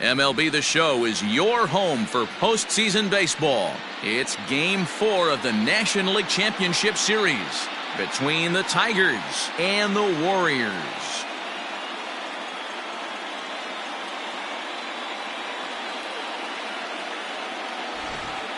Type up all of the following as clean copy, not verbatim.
MLB The Show is your home for postseason baseball. It's Game 4 of the National League Championship Series between the Tigers and the Warriors.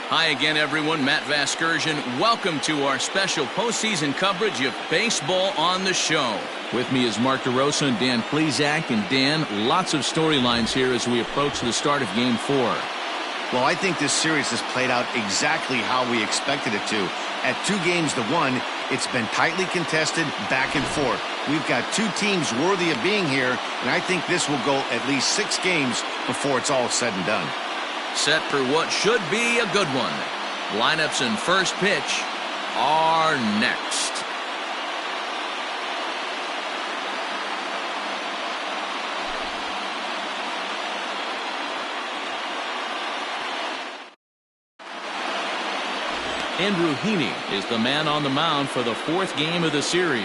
Hi again, everyone. Matt Vasgersian. Welcome to our special postseason coverage of Baseball on the Show. With me is Mark DeRosa and Dan Plesac. And Dan, lots of storylines here as we approach the start of Game 4. Well, I think this series has played out exactly how we expected it to. At 2-1, it's been tightly contested, back and forth. We've got two teams worthy of being here, and I think this will go at least 6 games before it's all said and done. Set for what should be a good one. Lineups and first pitch are next. Andrew Heaney is the man on the mound for the 4th game of the series.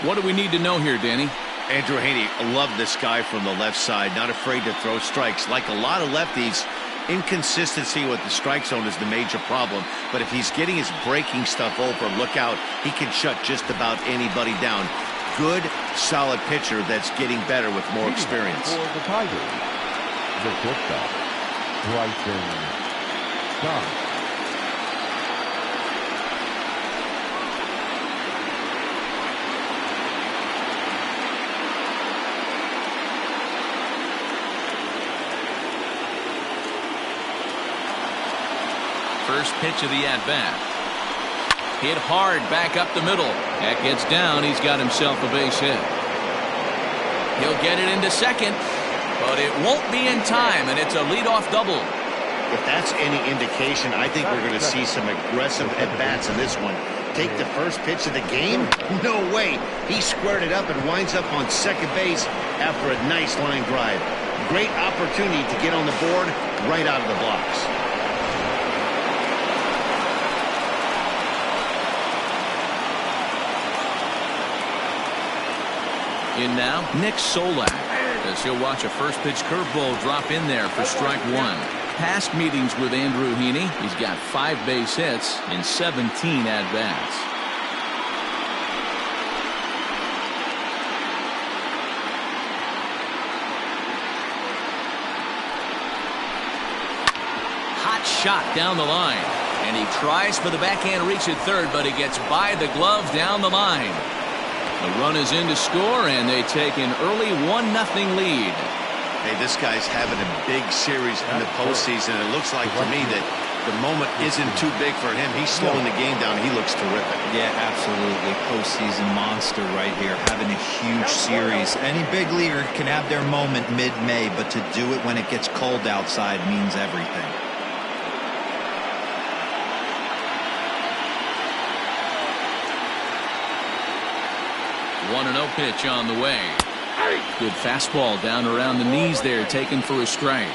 What do we need to know here, Danny? Andrew Heaney, I love this guy from the left side, not afraid to throw strikes. Like a lot of lefties, inconsistency with the strike zone is the major problem. But if he's getting his breaking stuff over, look out, he can shut just about anybody down. Good, solid pitcher that's getting better with more experience. For the Tigers, the shortstop, Bryson Stott. First pitch of the at-bat. Hit hard back up the middle. That gets down. He's got himself a base hit. He'll get it into second, but it won't be in time, and it's a leadoff double. If that's any indication, I think we're going to see some aggressive at-bats in this one. Take the first pitch of the game? No way. He squared it up and winds up on second base after a nice line drive. Great opportunity to get on the board right out of the blocks. In now, Nick Solak, as he'll watch a first pitch curveball drop in there for strike 1. Past meetings with Andrew Heaney, he's got 5 base hits in 17 at-bats. Hot shot down the line, and he tries for the backhand reach at third, but he gets by the glove down the line. The run is in to score, and they take an early 1-0 lead. Hey, this guy's having a big series in the postseason. It looks like to me that the moment isn't too big for him. He's slowing the game down. He looks terrific. Yeah, absolutely. Postseason monster right here, having a huge series. Any big leaguer can have their moment mid-May, but to do it when it gets cold outside means everything. 1-0 pitch on the way. Good fastball down around the knees there, taken for a strike.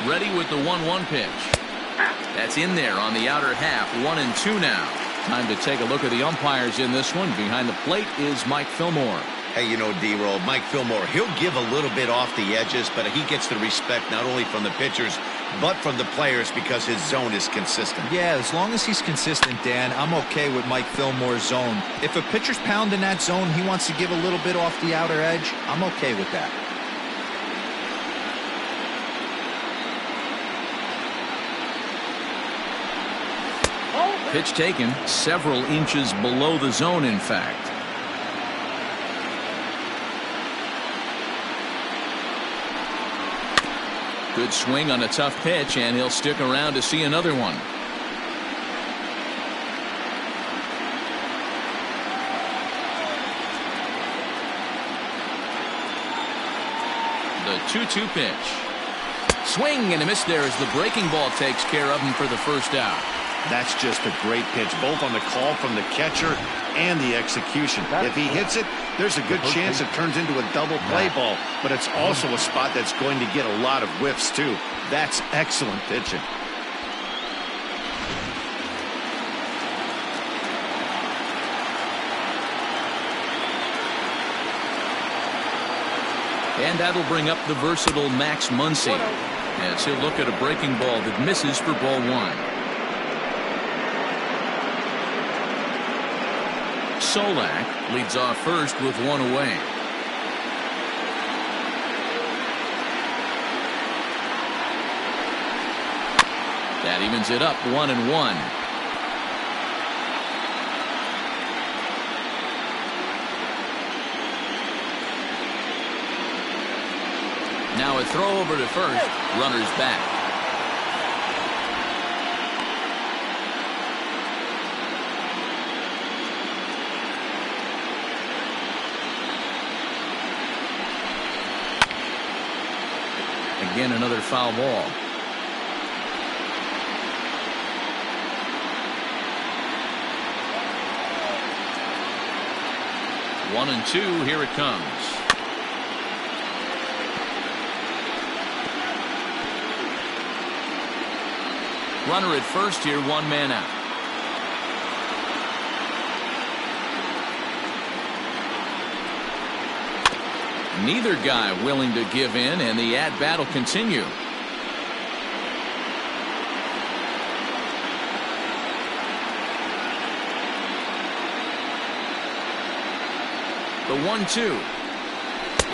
Ready with the 1-1 pitch. That's in there on the outer half. 1-2 now. Time to take a look at the umpires in this one. Behind the plate is Mike Fillmore. Hey, you know, D-Roll, Mike Fillmore, he'll give a little bit off the edges, but he gets the respect not only from the pitchers, but from the players because his zone is consistent. Yeah, as long as he's consistent, Dan, I'm okay with Mike Fillmore's zone. If a pitcher's pounding that zone, he wants to give a little bit off the outer edge, I'm okay with that. Pitch taken several inches below the zone, in fact. Good swing on a tough pitch, and he'll stick around to see another one. The 2-2 pitch. Swing and a miss there as the breaking ball takes care of him for the first out. That's just a great pitch, both on the call from the catcher and the execution. If he hits it, there's a good chance it turns into a double play ball, but it's also a spot that's going to get a lot of whiffs, too. That's excellent pitching. And that'll bring up the versatile Max Muncy, as he'll look at a breaking ball that misses for ball one. Solak leads off first with one away. That evens it up 1-1. Now a throw over to first. Runner's back. Again, another foul ball. One and two, here it comes. Runner at first here, one man out. Neither guy willing to give in, and the at-bat will continue. The 1-2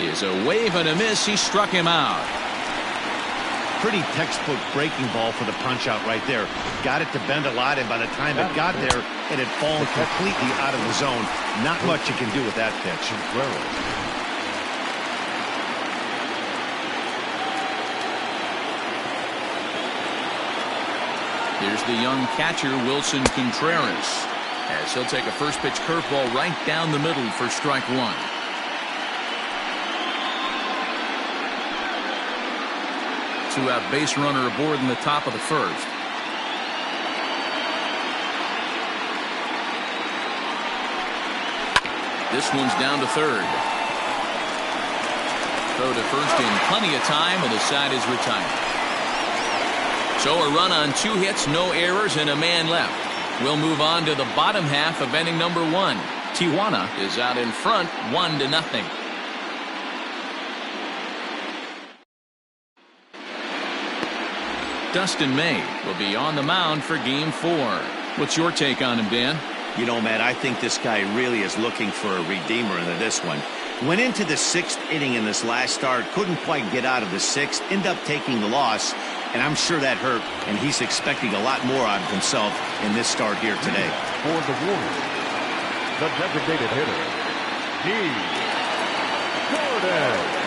is a wave and a miss. He struck him out. Pretty textbook breaking ball for the punch out right there. Got it to bend a lot, and by the time it got there, it had fallen completely out of the zone. Not much you can do with that pitch. Here's the young catcher, Wilson Contreras, as he'll take a first pitch curveball right down the middle for strike one. Two-out base runner aboard in the top of the first. This one's down to third. Throw to first in plenty of time, and the side is retired. So a run on 2 hits, no errors, and a man left. We'll move on to the bottom half of inning number 1. Tijuana is out in front, 1-0. Dustin May will be on the mound for game 4. What's your take on him, Dan? You know, Matt, I think this guy really is looking for a redeemer into this one. Went into the 6th inning in this last start, couldn't quite get out of the 6th, end up taking the loss, and I'm sure that hurt, and he's expecting a lot more out of himself in this start here today. For the Warriors, the designated hitter, Jordan.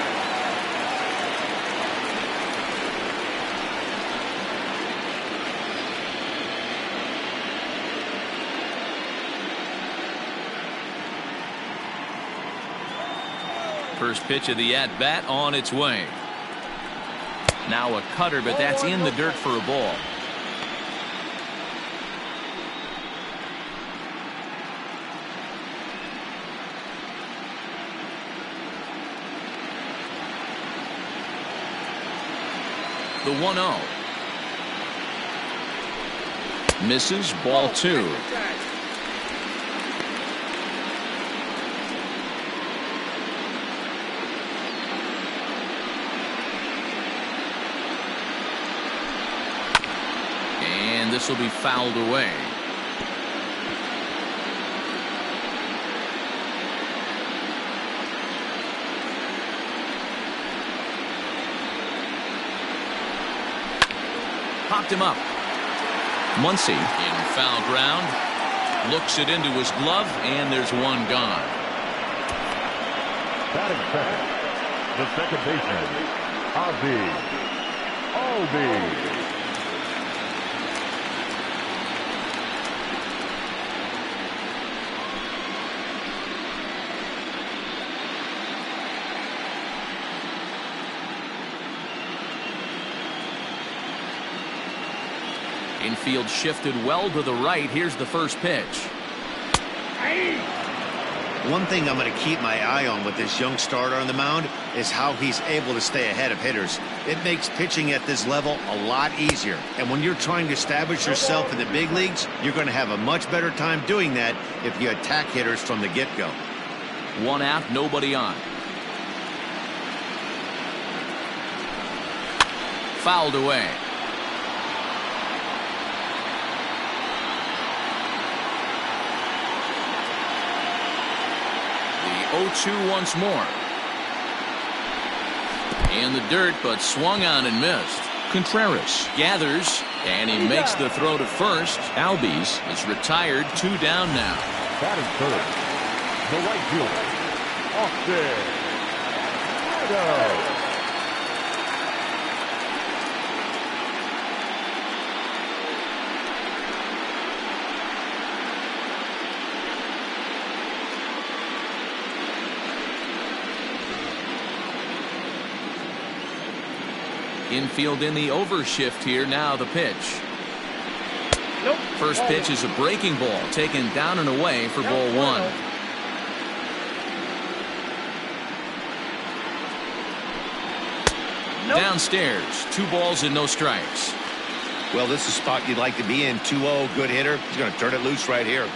First pitch of the at-bat on its way. Now a cutter, but that's in the dirt for a ball. The 1-0. Misses, ball 2. This will be fouled away. Popped him up. Muncy in foul ground. Looks it into his glove, and there's one gone. Batting second, the second baseman, Ozzie Albies. Infield shifted well to the right. Here's the first pitch. One thing I'm going to keep my eye on with this young starter on the mound is how he's able to stay ahead of hitters. It makes pitching at this level a lot easier. And when you're trying to establish yourself in the big leagues, you're going to have a much better time doing that if you attack hitters from the get-go. 1 out, nobody on. fouled away. The 0-2 once more. In the dirt, but swung on and missed. Contreras gathers, and he makes the throw to first. Albies is retired, 2 down now. Batting third, the right fielder, Austin Rizzo. Infield in the overshift here. Now the pitch. First pitch is a breaking ball taken down and away for ball 1. Downstairs, 2 balls and no strikes. Well, this is a spot you'd like to be in. 2-0, good hitter. He's going to turn it loose right here.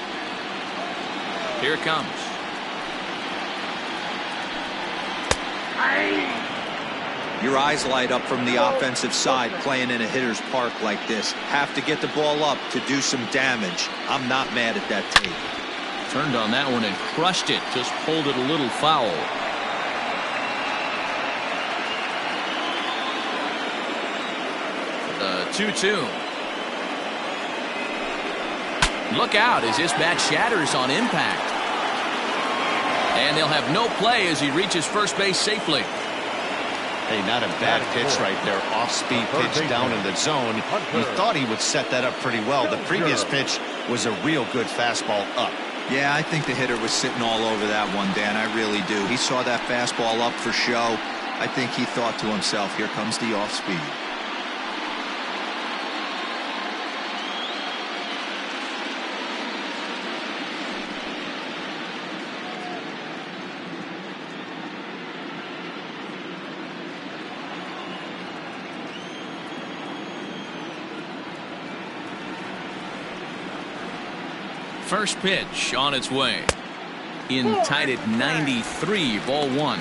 Here it comes. Your eyes light up from the offensive side playing in a hitter's park like this. Have to get the ball up to do some damage. I'm not mad at that tape. Turned on that one and crushed it. Just pulled it a little foul. The 2-2. Look out as this bat shatters on impact. And they'll have no play as he reaches first base safely. Hey, not a bad pitch right there. Off-speed pitch down in the zone. You thought he would set that up pretty well. The previous pitch was a real good fastball up. Yeah, I think the hitter was sitting all over that one, Dan. I really do. He saw that fastball up for show. I think he thought to himself, here comes the off-speed. First pitch on its way. In tied at 93, ball 1.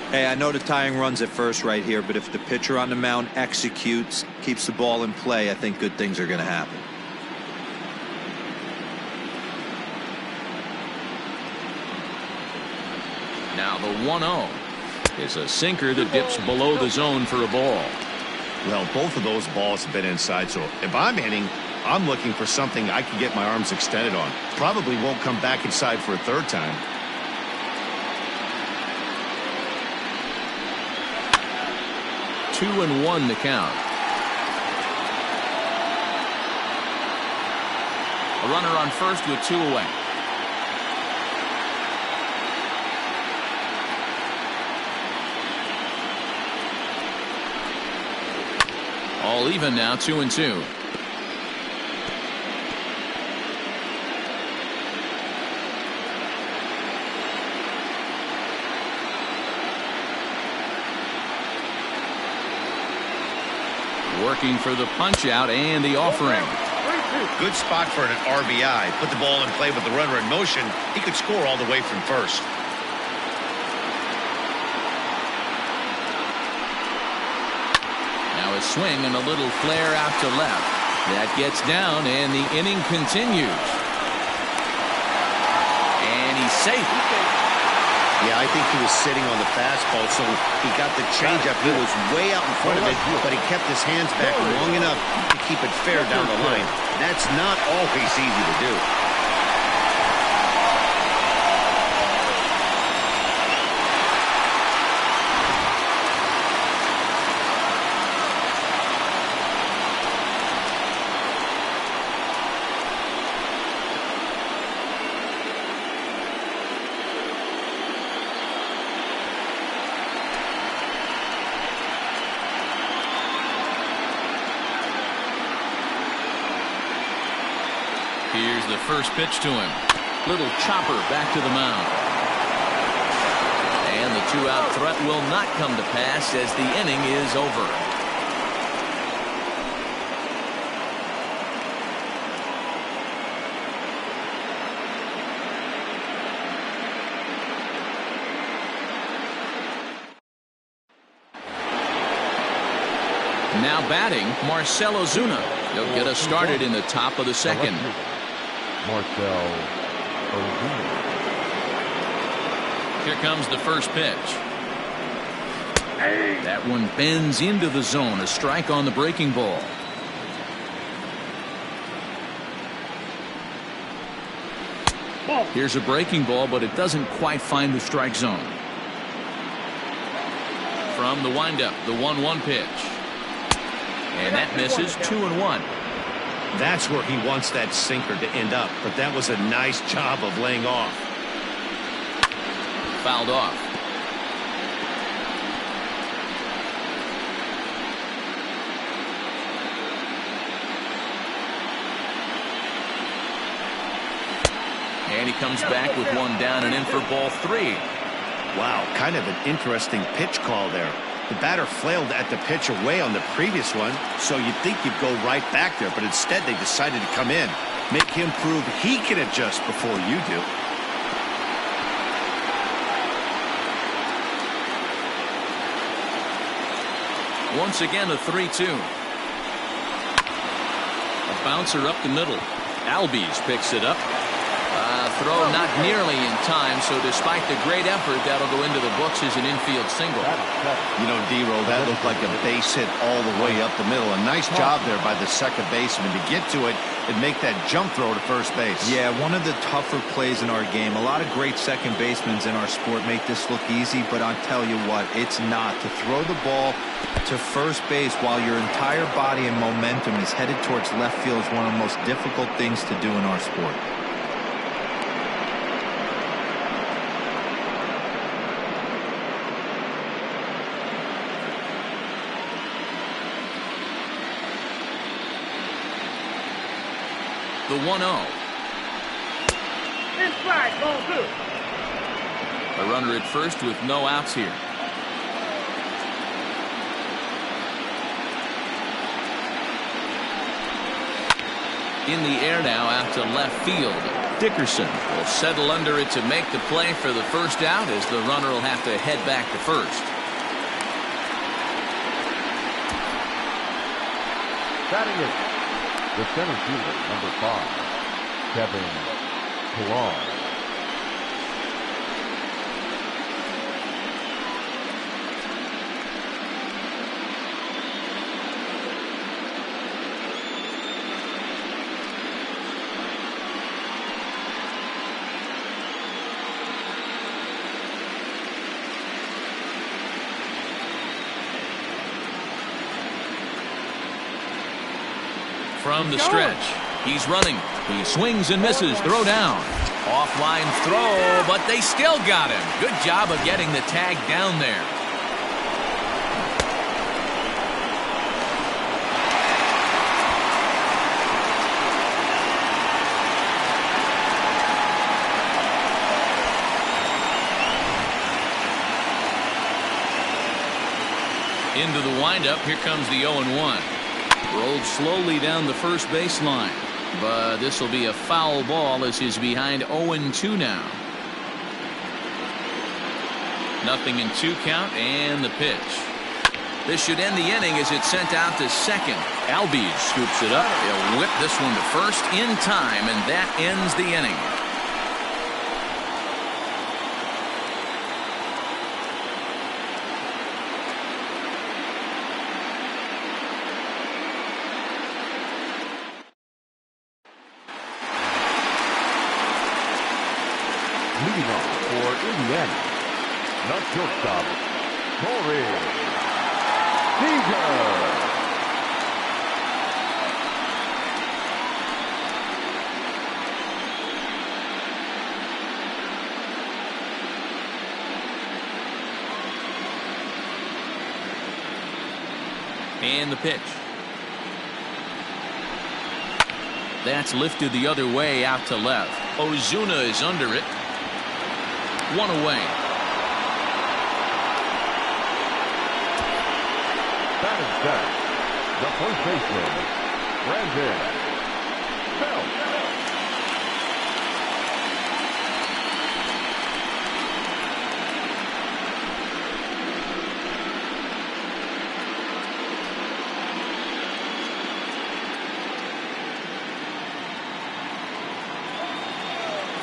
Hey, I know the tying runs at first right here, but if the pitcher on the mound executes, keeps the ball in play, I think good things are going to happen. Now the 1-0 is a sinker that dips below the zone for a ball. Well, both of those balls have been inside, so if I'm hitting, I'm looking for something I can get my arms extended on. Probably won't come back inside for a third time. Two and one the count. A runner on first with 2 away. All even now, 2-2. Working for the punch out and the offering. Good spot for an RBI. Put the ball in play with the runner in motion. He could score all the way from first. Now a swing and a little flare out to left. That gets down and the inning continues. And he's safe. Yeah, I think he was sitting on the fastball, so he got the changeup. He was way out in front of it, but he kept his hands back long enough to keep it fair down the line. That's not always easy to do. Here's the first pitch to him. Little chopper back to the mound. And the 2-out threat will not come to pass as the inning is over. Now batting, Marcell Ozuna. He'll get us started in the top of the second. Marcell Ozuna. Here comes the first pitch. That one bends into the zone. A strike on the breaking ball. Here's a breaking ball, but it doesn't quite find the strike zone. From the windup, the 1-1 pitch. And that misses. 2-1. That's where he wants that sinker to end up, but that was a nice job of laying off. Fouled off. And he comes back with one down and in for ball 3. Wow, kind of an interesting pitch call there. The batter flailed at the pitch away on the previous one, so you'd think you'd go right back there, but instead they decided to come in, make him prove he can adjust before you do. Once again, a 3-2. A bouncer up the middle. Albies picks it up. Throw not nearly in time, so despite the great effort, that'll go into the books as an infield single. You know, D-Roll, that looked like a base hit all the way up the middle. A nice job there by the second baseman to get to it and make that jump throw to first base. Yeah, one of the tougher plays in our game. A lot of great second basemen in our sport make this look easy, but I'll tell you what, it's not. To throw the ball to first base while your entire body and momentum is headed towards left field is one of the most difficult things to do in our sport. The 1-0. Inside, ball 2. A runner at first with no outs here. In the air now out to left field. Dickerson will settle under it to make the play for the first out, as the runner will have to head back to first. Batting it, the center fielder, number 5, Kevin Pillar. From the stretch, he's running. He swings and misses. Throw down. Offline throw, but they still got him. Good job of getting the tag down there. Into the windup. Here comes the 0-1. Rolled slowly down the first baseline, but this will be a foul ball as he's behind 0-2 now. Nothing in 2 count, and the pitch. This should end the inning as it's sent out to second. Albies scoops it up. He'll whip this one to first in time, and that ends the inning. Leading off for Indiana, the shortstop, Corey Seager. And the pitch. That's lifted the other way out to left. Ozuna is under it. 1 away. Batting set, the first baseman, Brandon Belt.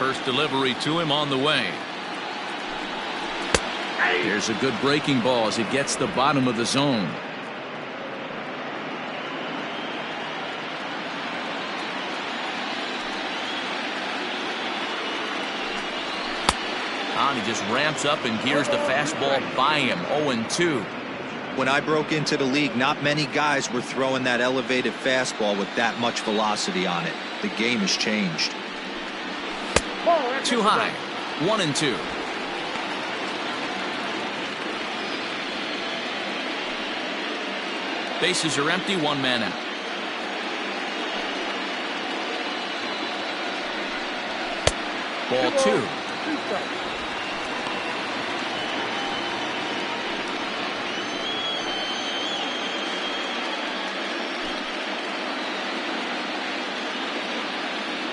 First delivery to him on the way. There's a good breaking ball as it gets the bottom of the zone. And he just ramps up and gears the fastball by him. 0-2. When I broke into the league, not many guys were throwing that elevated fastball with that much velocity on it. The game has changed. Too high. 1-2. Bases are empty. One man out. Ball 2.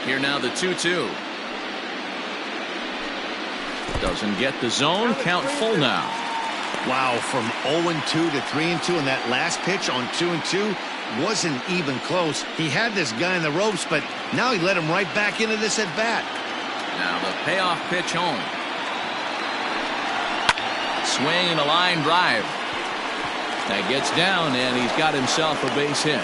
Here now the 2-2. Doesn't get the zone. Count full now. Wow, from 0-2 to 3-2, and that last pitch on 2-2 wasn't even close. He had this guy in the ropes, but now he let him right back into this at bat. Now the payoff pitch home. Swing and a line drive. That gets down, and he's got himself a base hit.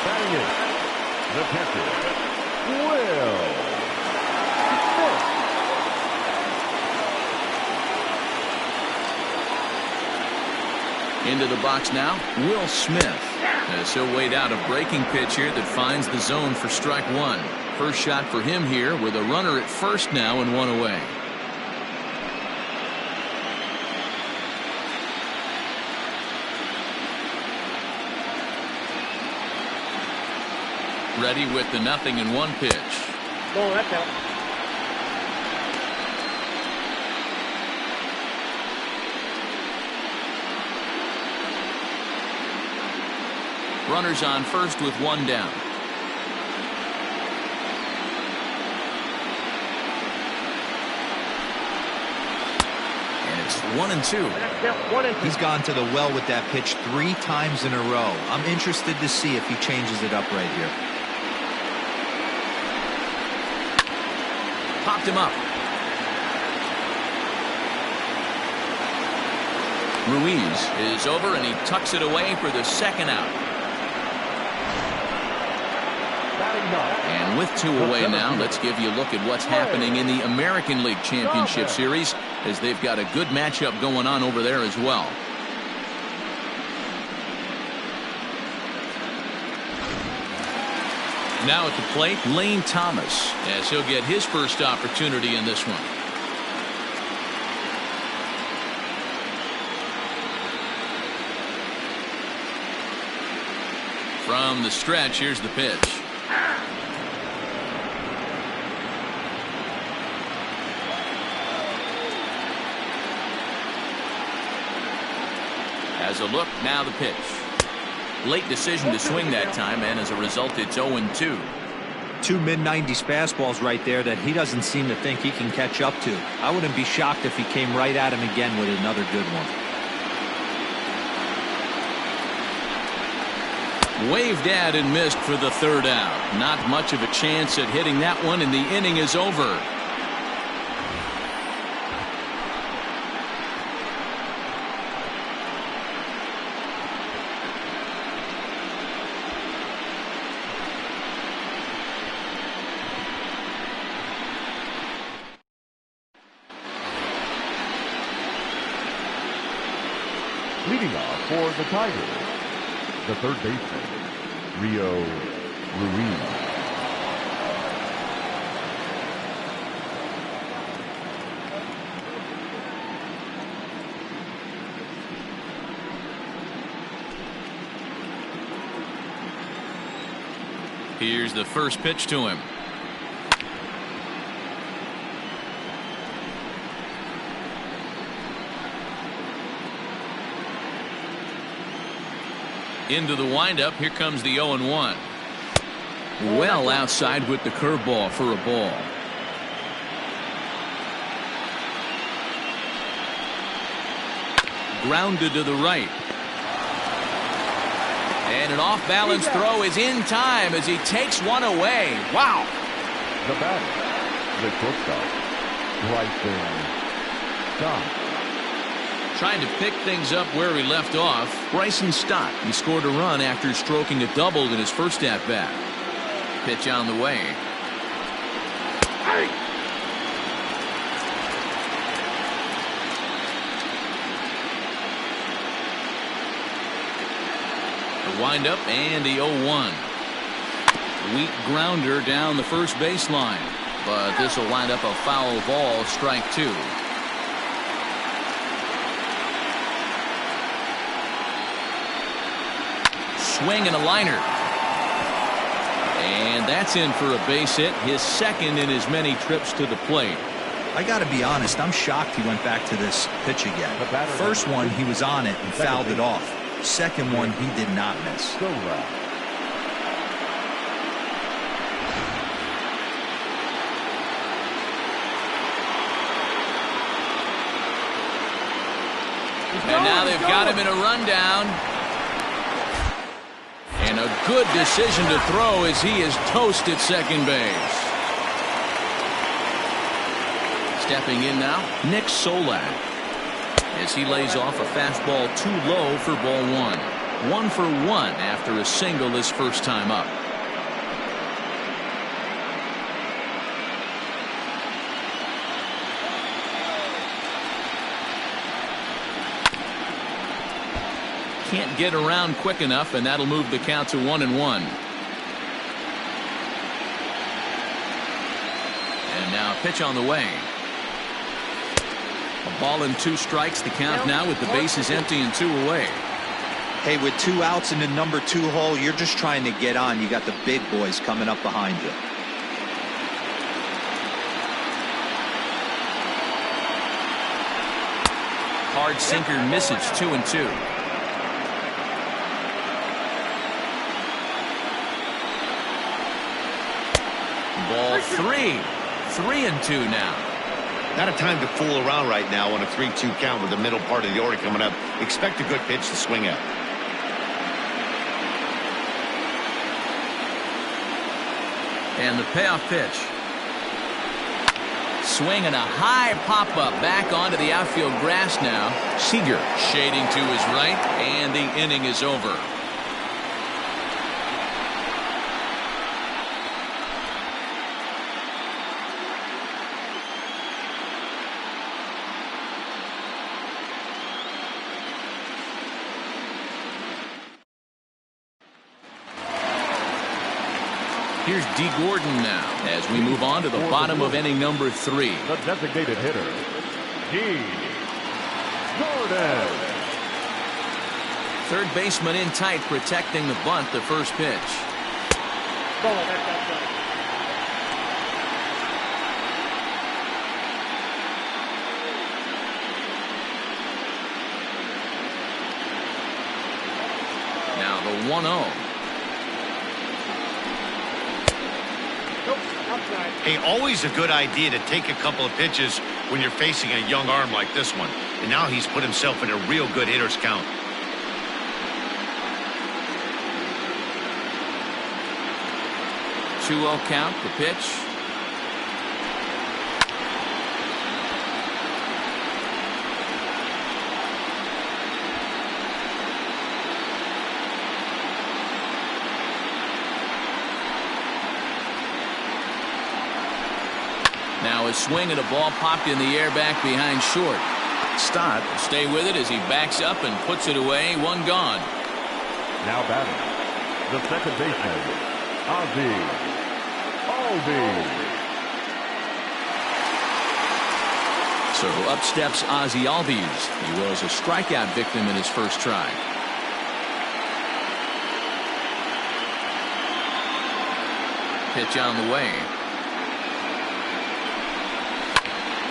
Batting it, the catcher, Will Smith. Into the box now, Will Smith. As he'll wait out a breaking pitch here that finds the zone for strike one. First shot for him here with a runner at first now and one away. Ready with the 0-1 pitch. Oh, that's out. Runners on first with one down. And it's 1-2. He's gone to the well with that pitch 3 times in a row. I'm interested to see if he changes it up right here. Popped him up. Ruiz is over and he tucks it away for the second out. And with 2 away now, let's give you a look at what's happening in the American League Championship Series, as they've got a good matchup going on over there as well. Now at the plate, Lane Thomas, as he'll get his first opportunity in this one. From the stretch, here's the pitch. As a look, now the pitch. Late decision to swing that time, and as a result, it's 0-2. 2 mid-90s fastballs right there that he doesn't seem to think he can catch up to. I wouldn't be shocked if he came right at him again with another good one. Waved at and missed for the third out. Not much of a chance at hitting that one, and the inning is over. Leading off for the Tigers, the third baseman, Ruiz. Here's the first pitch to him. Into the windup. Here comes the 0-1. Well outside with the curveball for a ball. Grounded to the right. And an off-balance throw is in time as he takes one away. Wow. The batter, the shortstop, Bryson Stott. Trying to pick things up where he left off. Bryson Stott. He scored a run after stroking a double in his first at-bat. Pitch on the way. The windup and the 0-1. Weak grounder down the first baseline, but this will wind up a foul ball, strike 2. Swing and a liner. And that's in for a base hit, his second in as many trips to the plate. I got to be honest, I'm shocked he went back to this pitch again. First one, he was on it and fouled it off. Second one, he did not miss. And now they've got him in a rundown. And a good decision to throw as he is toast at second base. Stepping in now, Nick Solak, as he lays off a fastball too low for ball 1. 1 for 1 after a single his first time up. Can't get around quick enough, and that'll move the count to 1-1. And now pitch on the way. A ball and 2 strikes, the count now with the bases empty and 2 away. Hey, with 2 outs in the number 2 hole, you're just trying to get on. You got the big boys coming up behind you. Hard sinker misses, 2-2. Ball 3. 3-2 now. Not a time to fool around right now on a 3-2 count with the middle part of the order coming up. Expect a good pitch to swing at. And the payoff pitch. Swing and a high pop-up back onto the outfield grass now. Seager shading to his right, and the inning is over. Here's D. Gordon now as we move on to the bottom of inning number 3. The designated hitter, D. Gordon. Third baseman in tight, protecting the bunt, the first pitch. Now the 1-0. Hey, always a good idea to take a couple of pitches when you're facing a young arm like this one. And now he's put himself in a real good hitter's count. Two-0 count, the pitch. Now a swing and a ball popped in the air back behind short. Stott will stay with it as he backs up and puts it away. 1 gone. Now batting, the second baseman, Ozzie Albies. So up steps Ozzie Albies. He was a strikeout victim in his first try. Pitch on the way.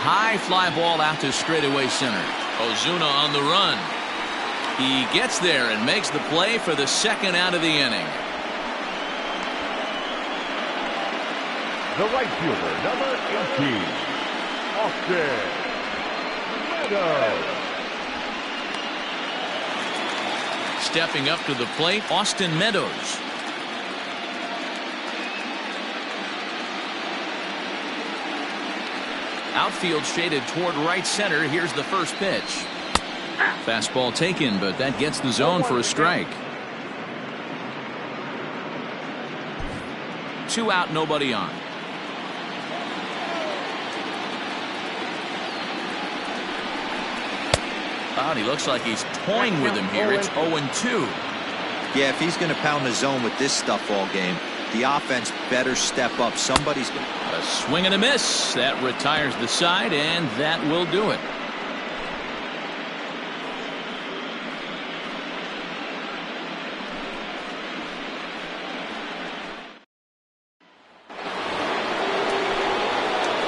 High fly ball out to straightaway center. Ozuna on the run. He gets there and makes the play for the second out of the inning. The right fielder, number 18, Austin Meadows. Stepping up to the plate, Austin Meadows. Outfield shaded toward right center. Here's the first pitch. Fastball taken, but that gets the zone for a strike. 2 out, nobody on. He looks like he's toying with him here. It's 0-2. Yeah, if he's going to pound the zone with this stuff all game, the offense better step up. Somebody's going to... A swing and a miss. That retires the side, and that will do it.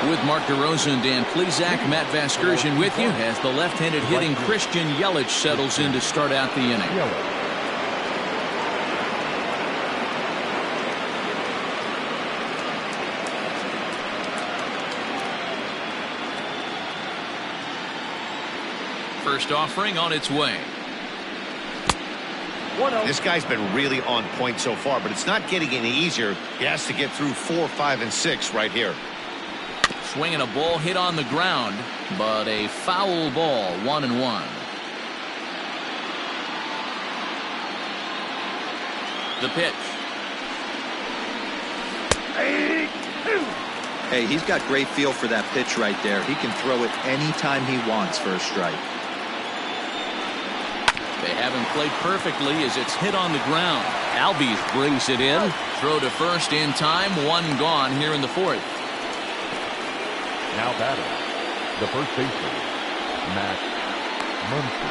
With Mark DeRosa and Dan Plesac, Matt Vasgersian with you as the left-handed hitting Christian Yelich settles in to start out the inning. First offering on its way. This guy's been really on point so far, but it's not getting any easier. He has to get through 4, 5, and 6 right here. Swinging a ball hit on the ground, but a foul ball, 1-1. The pitch. Hey, he's got great feel for that pitch right there. He can throw it anytime he wants for a strike. They haven't played perfectly as it's hit on the ground. Albies brings it in. Throw to first in time. 1 gone here in the 4th. Now batting, the first baseman, Max Muncy.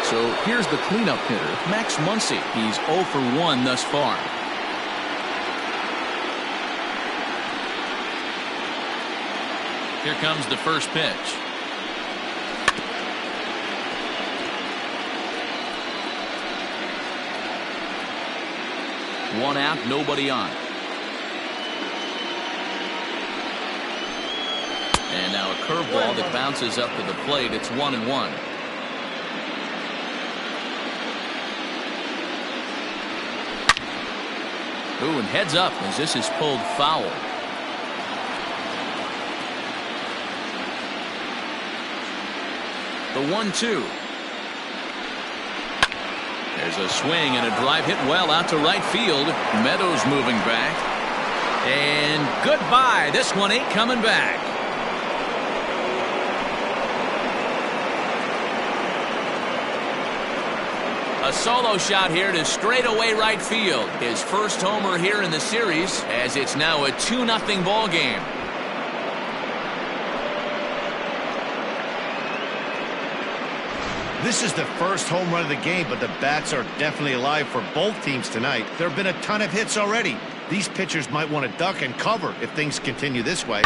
So here's the cleanup hitter, Max Muncy. He's 0 for 1 thus far. Here comes the first pitch. One out, nobody on. And now a curveball that bounces up to the plate. It's 1-1. Ooh, and heads up as this is pulled foul. The 1-2. There's a swing and a drive hit well out to right field. Meadows moving back. And goodbye. This one ain't coming back. A solo shot here to straightaway right field. His first homer here in the series, as it's now a 2-0 ball game. This is the first home run of the game, but the bats are definitely alive for both teams tonight. There have been a ton of hits already. These pitchers might want to duck and cover if things continue this way.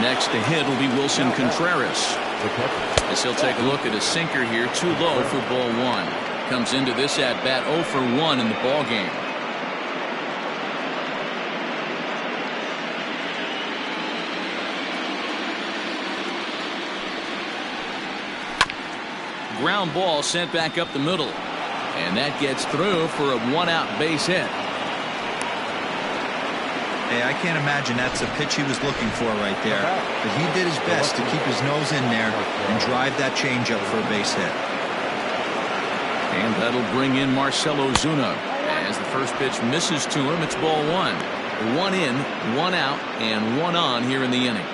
Next to hit will be Wilson Contreras. As he'll take a look at a sinker here, too low for ball 1. Comes into this at bat 0 for 1 in the ball game. Ground ball sent back up the middle, and that gets through for a 1-out base hit. Hey, I can't imagine that's a pitch he was looking for right there. But he did his best to keep his nose in there and drive that changeup for a base hit. And that'll bring in Marcell Ozuna. As the first pitch misses to him, it's ball 1. 1 in, 1 out, and 1 on here in the inning.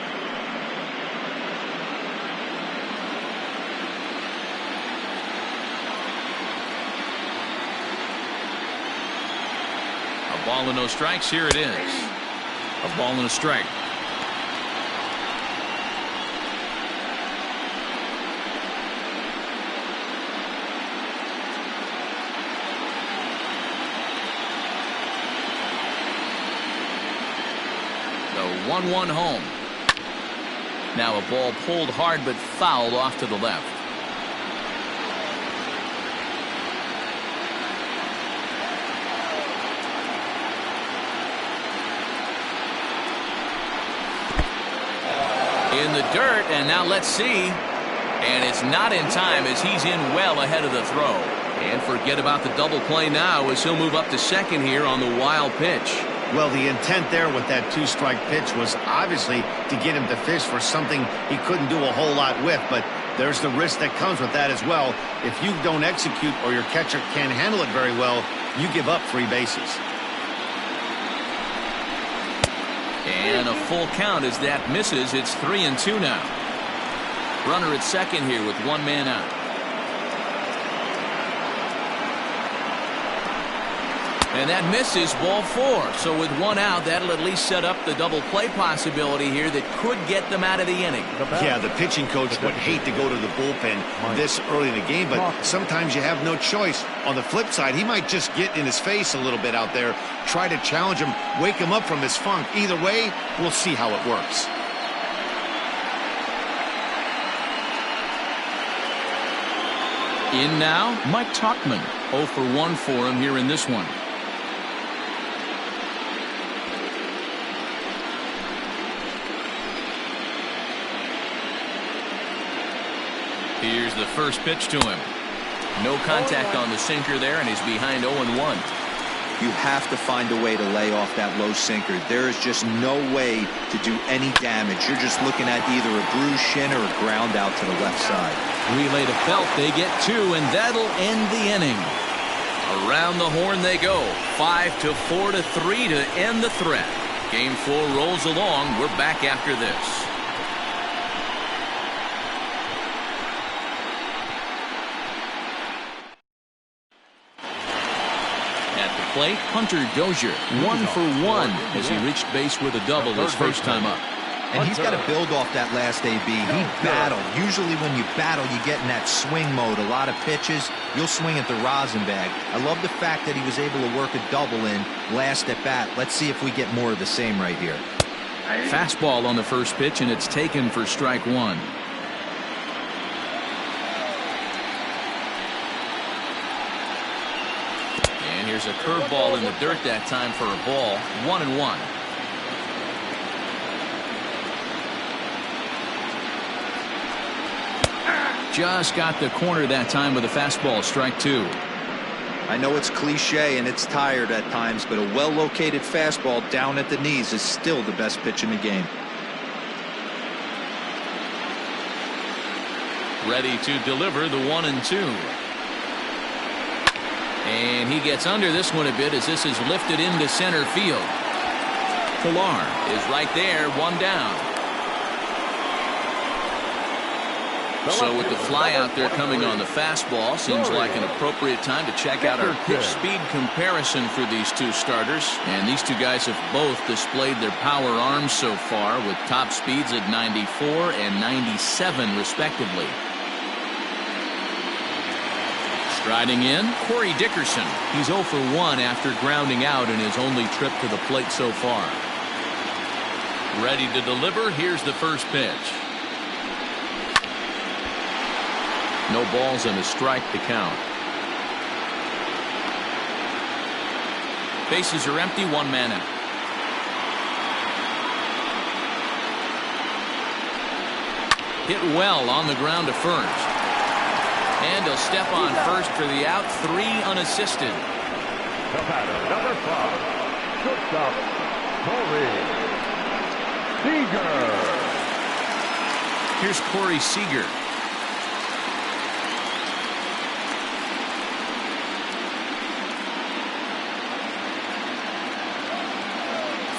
A ball and no strikes. Here it is. A ball and a strike. The 1-1 home. Now a ball pulled hard but fouled off to the left. In the dirt, and now let's see. And it's not in time as he's in well ahead of the throw. And forget about the double play now as he'll move up to second here on the wild pitch. Well, the intent there with that two-strike pitch was obviously to get him to fish for something he couldn't do a whole lot with, but there's the risk that comes with that as well. If you don't execute or your catcher can't handle it very well, you give up 3 bases. And a full count as that misses. It's 3-2 now. Runner at second here with 1 man out. And that misses, ball 4. So with 1 out, that'll at least set up the double play possibility here that could get them out of the inning. Yeah, the pitching coach would hate to go to the bullpen this early in the game, but sometimes you have no choice. On the flip side, he might just get in his face a little bit out there, try to challenge him, wake him up from his funk. Either way, we'll see how it works. In now, Mike Tauchman. 0 for 1 for him here in this one. Here's the first pitch to him. No contact on the sinker there, and he's behind 0-1. You have to find a way to lay off that low sinker. There is just no way to do any damage. You're just looking at either a bruised shin or a ground out to the left side. Relay to Felt. They get 2, and that'll end the inning. Around the horn they go. 5-4-3 to end the threat. Game 4 rolls along. We're back after this. Plate, Hunter Dozier, 1 for 1 as he reached base with a double his first time up. And he's got to build off that last AB. He battled. Usually when you battle, you get in that swing mode. A lot of pitches, you'll swing at the rosin bag. I love the fact that he was able to work a double in last at bat. Let's see if we get more of the same right here. Fastball on the first pitch, and it's taken for strike 1. Here's a curveball in the dirt that time for a ball. 1-1. Just got the corner that time with a fastball. Strike 2. I know it's cliche and it's tired at times, but a well-located fastball down at the knees is still the best pitch in the game. Ready to deliver the 1-2. And he gets under this one a bit as this is lifted into center field. Pilar is right there, 1 down. So with the fly out there coming on the fastball, seems like an appropriate time to check out our pitch speed comparison for these two starters. And these two guys have both displayed their power arms so far with top speeds at 94 and 97 respectively. Striding in, Corey Dickerson. He's 0 for 1 after grounding out in his only trip to the plate so far. Ready to deliver. Here's the first pitch. No balls and a strike to count. Bases are empty, 1 man out. Hit well on the ground to first. And he'll step on first for the out. 3 unassisted. The batter, number 5, shortstop, Corey Seager. Here's Corey Seager.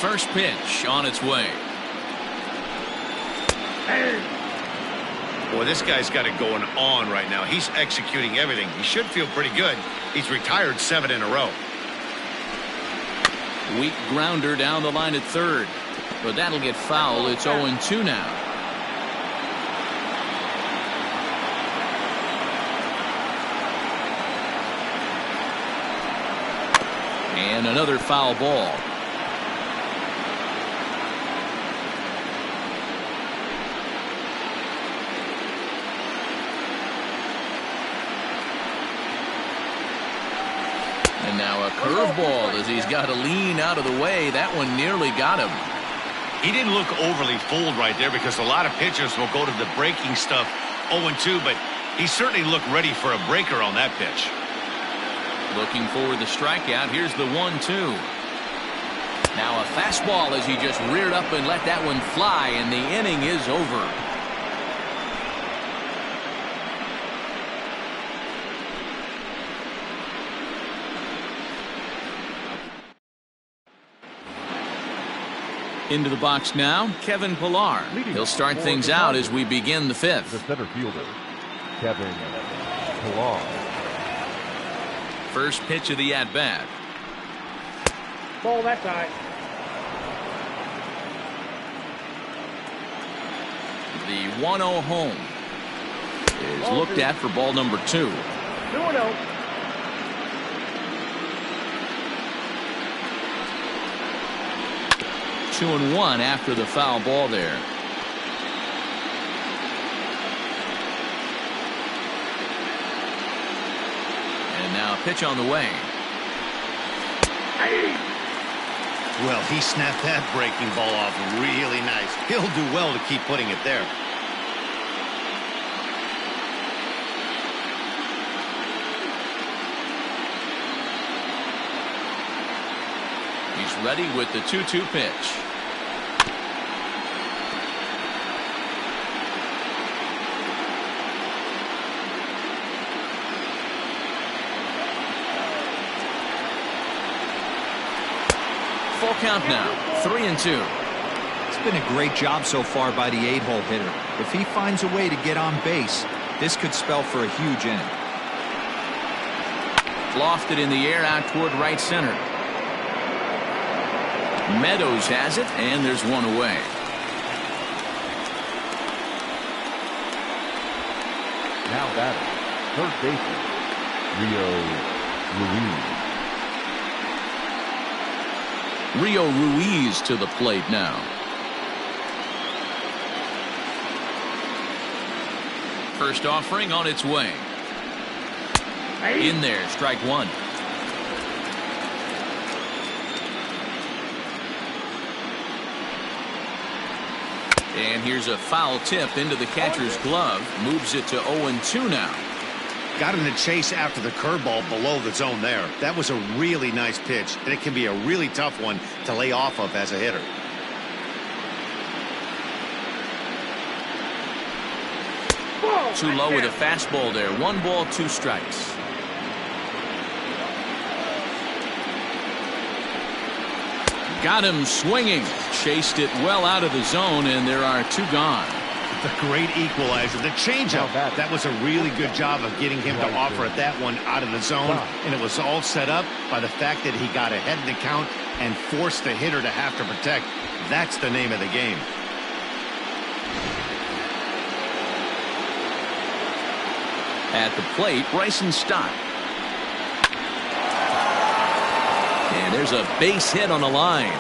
First pitch on its way. Boy, this guy's got it going on right now. He's executing everything. He should feel pretty good. He's retired 7 in a row. Weak grounder down the line at third. But that'll get foul. It's 0-2 now. And another foul ball. And now a curveball as he's got to lean out of the way. That one nearly got him. He didn't look overly fooled right there because a lot of pitchers will go to the breaking stuff 0-2, but he certainly looked ready for a breaker on that pitch. Looking for the strikeout. Here's the 1-2. Now a fastball as he just reared up and let that one fly, and the inning is over. Into the box now, Kevin Pillar. He'll start things out as we begin the fifth. The center fielder, Kevin Pillar. First pitch of the at-bat. Ball that side. The 1-0 home is looked at for ball number 2. 2-0. 2-1 after the foul ball there. And now a pitch on the way. Well, he snapped that breaking ball off really nice. He'll do well to keep putting it there. He's ready with the 2-2 pitch. Full count now, 3-2. It's been a great job so far by the 8-hole hitter. If he finds a way to get on base, this could spell for a huge inning. Lofted in the air out toward right center. Meadows has it, and there's one away. Now batting, third baseman, Rio Ruiz. Rio Ruiz to the plate now. First offering on its way. In there, strike one. And here's a foul tip into the catcher's glove. Moves it to 0-2 now. Got him to chase after the curveball below the zone there. That was a really nice pitch, and it can be a really tough one to lay off of as a hitter. Too low with a fastball there. 1 ball, 2 strikes. Got him swinging. Chased it well out of the zone, and there are 2 gone. The great equalizer. The changeup. That was a really good job of getting him to offer at that one out of the zone. And it was all set up by the fact that he got ahead in the count and forced the hitter to have to protect. That's the name of the game. At the plate, Bryson Stott. And there's a base hit on the line.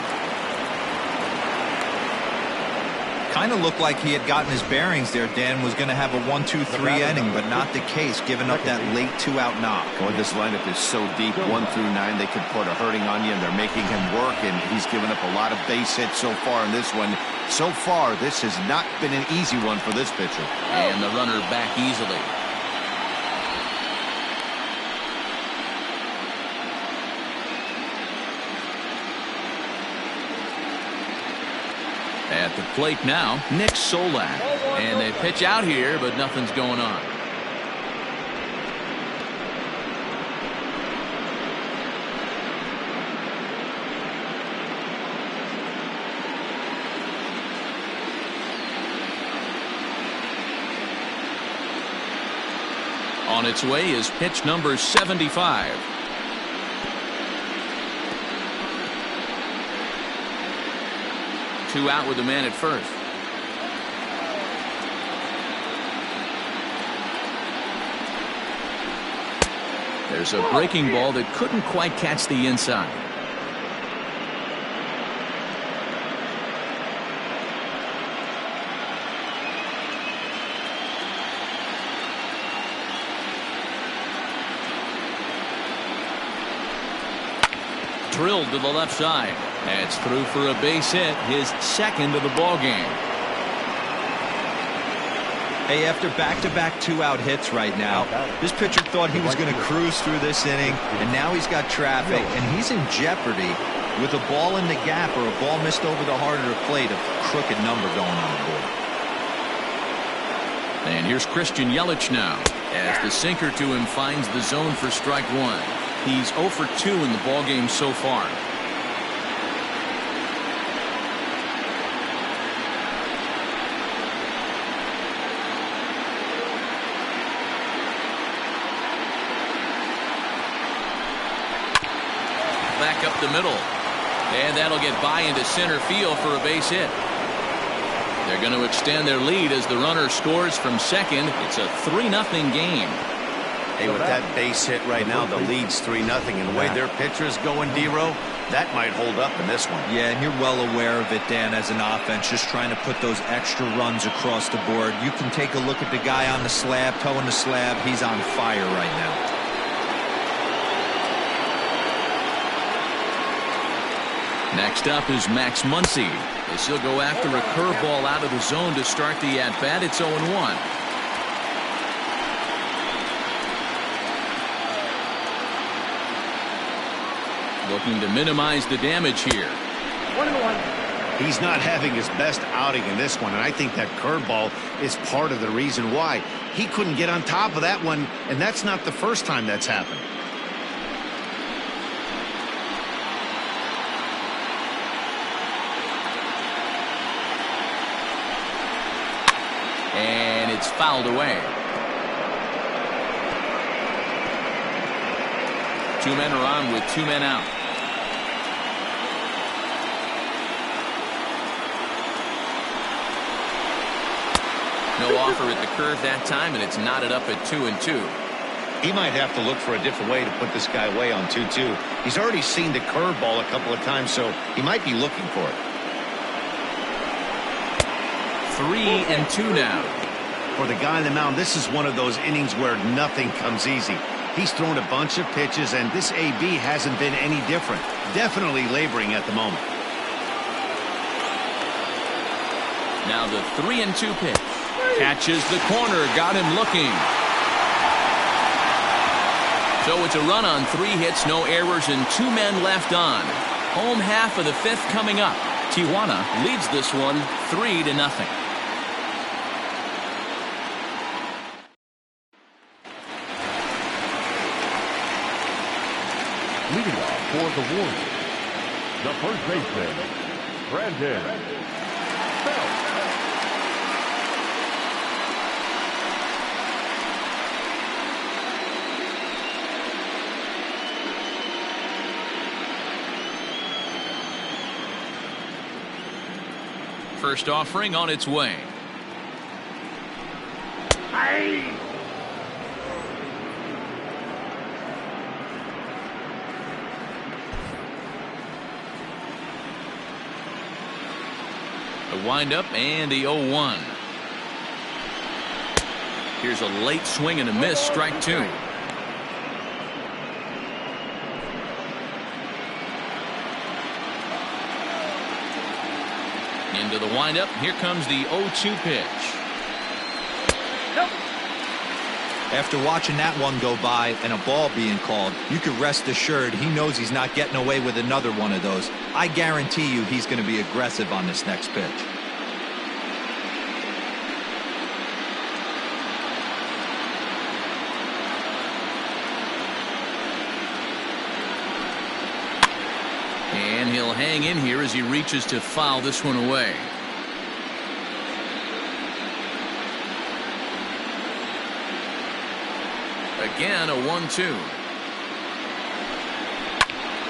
Kind of looked like he had gotten his bearings there. Dan was going to have a 1-2-3 inning, but not the case, giving up that late 2-out knock. Boy, this lineup is so deep, 1 through 9, they could put a hurting on you, and they're making him work, and he's given up a lot of base hits so far in this one. So far, this has not been an easy one for this pitcher. And the runner back easily. At the plate now, Nick Solak. And they pitch out here, but nothing's going on. On its way is pitch number 75. Two out with the man at first. There's a breaking ball that couldn't quite catch the inside. Drilled to the left side. That's through for a base hit, his second of the ball game. Hey, after back-to-back two-out hits right now, this pitcher thought he was going to cruise through this inning, and now he's got traffic, and he's in jeopardy with a ball in the gap or a ball missed over the heart of the plate, a crooked number going on the board. And here's Christian Yelich now, as the sinker to him finds the zone for strike one. He's 0 for 2 in the ball game so far. Back up the middle, and that'll get by into center field for a base hit. They're going to extend their lead as the runner scores from second. It's a 3-0 game. Hey, with that base hit right now, the lead's 3-0, and the way their pitcher's going, D-Row, that might hold up in this one. Yeah, and you're well aware of it, Dan, as an offense, just trying to put those extra runs across the board. You can take a look at the guy on the slab, toeing the slab. He's on fire right now. Next up is Max Muncy, as he'll go after a curveball out of the zone to start the at-bat. It's 0-1. Looking to minimize the damage here. 1-1. He's not having his best outing in this one, and I think that curveball is part of the reason why. He couldn't get on top of that one, and that's not the first time that's happened. And it's fouled away. 2 men are on with 2 men out. No offer at the curve that time, and it's knotted up at 2-2. He might have to look for a different way to put this guy away on 2-2. He's already seen the curveball a couple of times, so he might be looking for it. 3-2 now. For the guy on the mound, this is one of those innings where nothing comes easy. He's thrown a bunch of pitches, and this AB hasn't been any different. Definitely laboring at the moment. Now the 3-2 pitch. Catches the corner, got him looking. So it's a run on 3 hits, no errors, and 2 men left on. Home half of the 5th coming up. Tijuana leads this one 3-0. Leading off for the Warriors, the first baseman, Brandon Belt. First offering on its way. A windup and the 0-1. Here's a late swing and a miss, strike 2. Into the windup. Here comes the 0-2 pitch. Nope. After watching that one go by and a ball being called, you can rest assured he knows he's not getting away with another one of those. I guarantee you he's going to be aggressive on this next pitch. And he'll hang in here as he reaches to foul this one away. Again, a 1-2.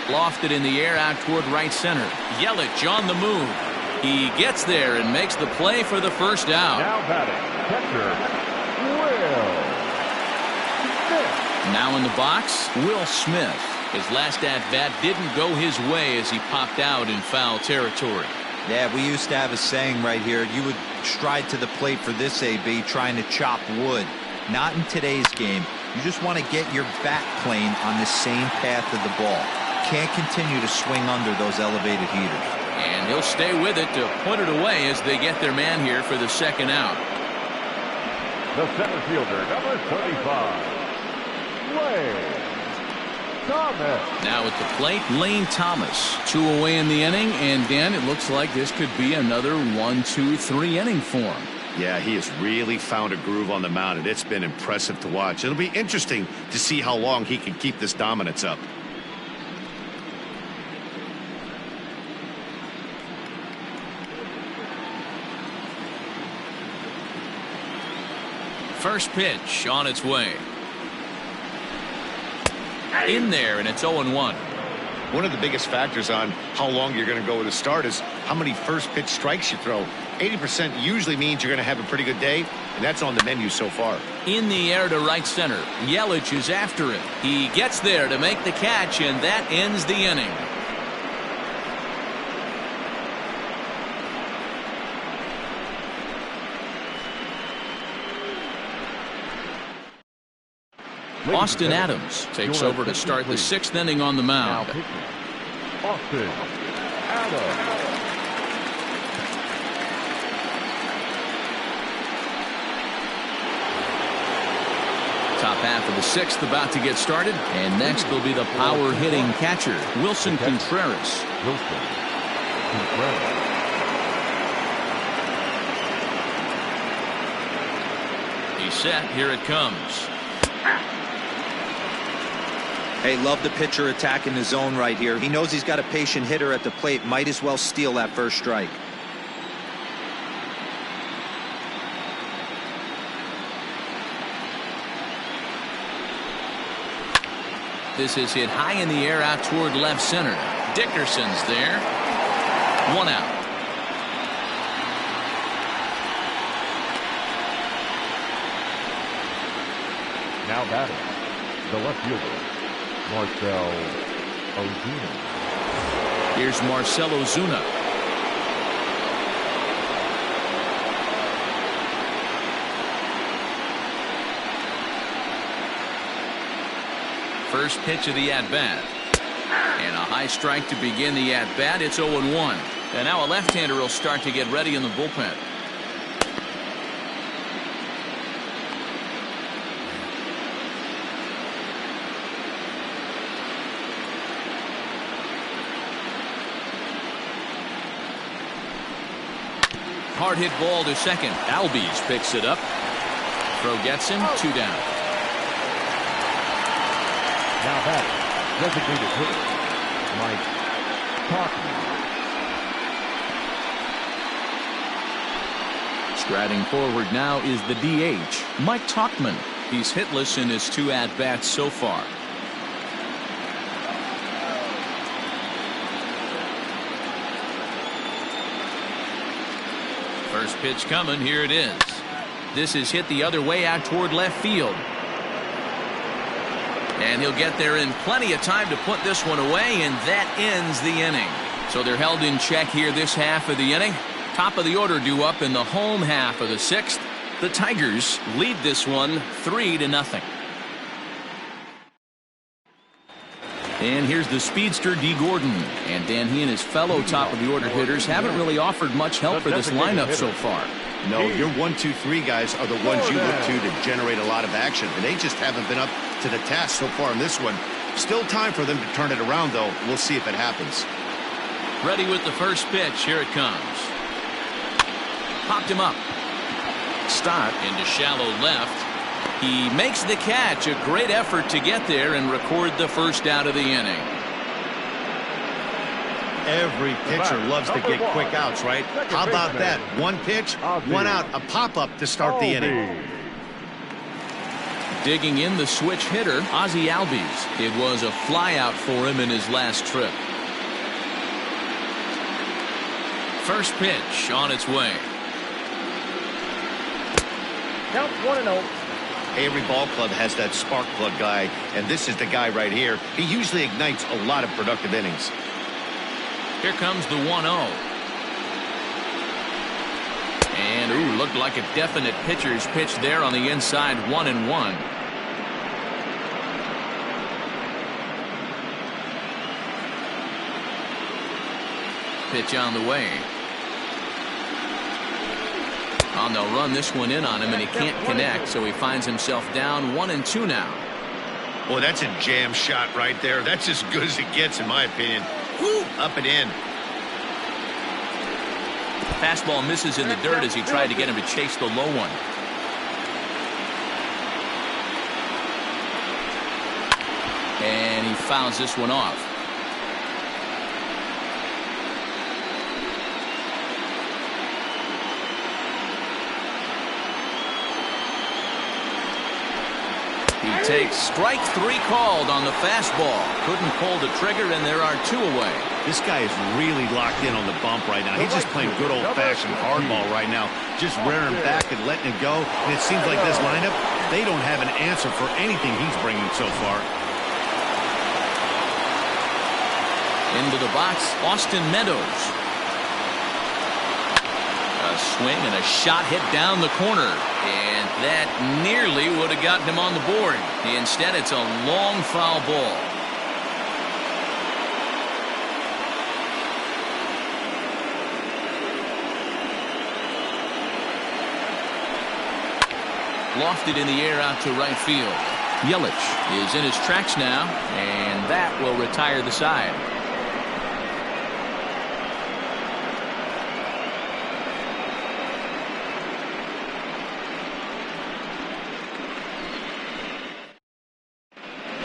Lofted in the air out toward right center. Yelich on the move. He gets there and makes the play for the first out. Now batting, catcher, Will Smith. Now in the box, Will Smith. His last at-bat didn't go his way as he popped out in foul territory. Yeah, we used to have a saying right here. You would stride to the plate for this AB trying to chop wood. Not in today's game. You just want to get your bat plane on the same path of the ball. can't continue to swing under those elevated heaters. And he'll stay with it to put it away as they get their man here for the second out. The center fielder, number 35, Lane Thomas. Now at the plate, Lane Thomas. 2 away in the inning, and Dan, it looks like this could be another 1-2-3 inning for him. Yeah, he has really found a groove on the mound, and it's been impressive to watch. It'll be interesting to see how long he can keep this dominance up. First pitch on its way. In there, and it's 0-1. One of the biggest factors on how long you're going to go with a start is how many first pitch strikes you throw. 80% usually means you're going to have a pretty good day, and that's on the menu so far. In the air to right center. Yelich is after it. He gets there to make the catch, and that ends the inning. Austin Adams takes over to start the 6th inning on the mound. Austin Adams. Top half of the 6th about to get started, and next will be the power hitting catcher, Wilson Contreras. He's set. Here it comes. Hey, love the pitcher attacking the zone right here. He knows he's got a patient hitter at the plate. Might as well steal that first strike. This is hit high in the air out toward left center. Dickerson's there. 1 out. Now batting, the left fielder, Marcell Ozuna. Here's Marcell Ozuna. First pitch of the at-bat. And a high strike to begin the at-bat. It's 0-1. And now a left-hander will start to get ready in the bullpen. Hard hit ball to second. Albies picks it up. Throw gets him. 2 down. Now batting, designated hitter, Mike Tauchman. Striding forward now is the DH, Mike Tauchman. He's hitless in his 2 at-bats so far. First pitch coming. Here it is. This is hit the other way out toward left field. And he'll get there in plenty of time to put this one away, and that ends the inning. So they're held in check here this half of the inning. Top of the order due up in the home half of the 6th. The Tigers lead this one 3-0. And here's the speedster D. Gordon. And Dan, he and his fellow top of the order hitters haven't really offered much help for this lineup so far. No, your 1, 2, 3 guys are the ones you look to generate a lot of action, and they just haven't been up to the task so far in this one. Still time for them to turn it around, though. We'll see if it happens. Ready with the first pitch. Here it comes. Popped him up. Start into shallow left. He makes the catch. A great effort to get there and record the first out of the inning. Every pitcher loves to get quick outs, right? How about that? 1 pitch, 1 out, a pop-up to start the inning. Digging in the switch hitter, Ozzie Albies. It was a flyout for him in his last trip. First pitch on its way. Count 1-0. Every ball club has that spark plug guy, and this is the guy right here. He usually ignites a lot of productive innings. Here comes the 1-0. And, ooh, looked like a definite pitcher's pitch there on the inside, 1-1. Pitch on the way. Oh, they'll run this one in on him, and he can't connect, so he finds himself down 1-2 now. Boy, that's a jam shot right there. That's as good as it gets, in my opinion. Woo, up and in. Fastball misses in the dirt as he tried to get him to chase the low one. And he fouls this one off. He takes strike 3 called on the fastball. Couldn't pull the trigger, and there are 2 away. This guy is really locked in on the bump right now. He's just playing good old-fashioned hardball right now, just rearing back and letting it go. And it seems like this lineup, they don't have an answer for anything he's bringing so far. Into the box, Austin Meadows. A swing and a shot hit down the corner. And that nearly would have gotten him on the board. Instead, it's a long foul ball. Lofted in the air out to right field. Yelich is in his tracks now, and that will retire the side.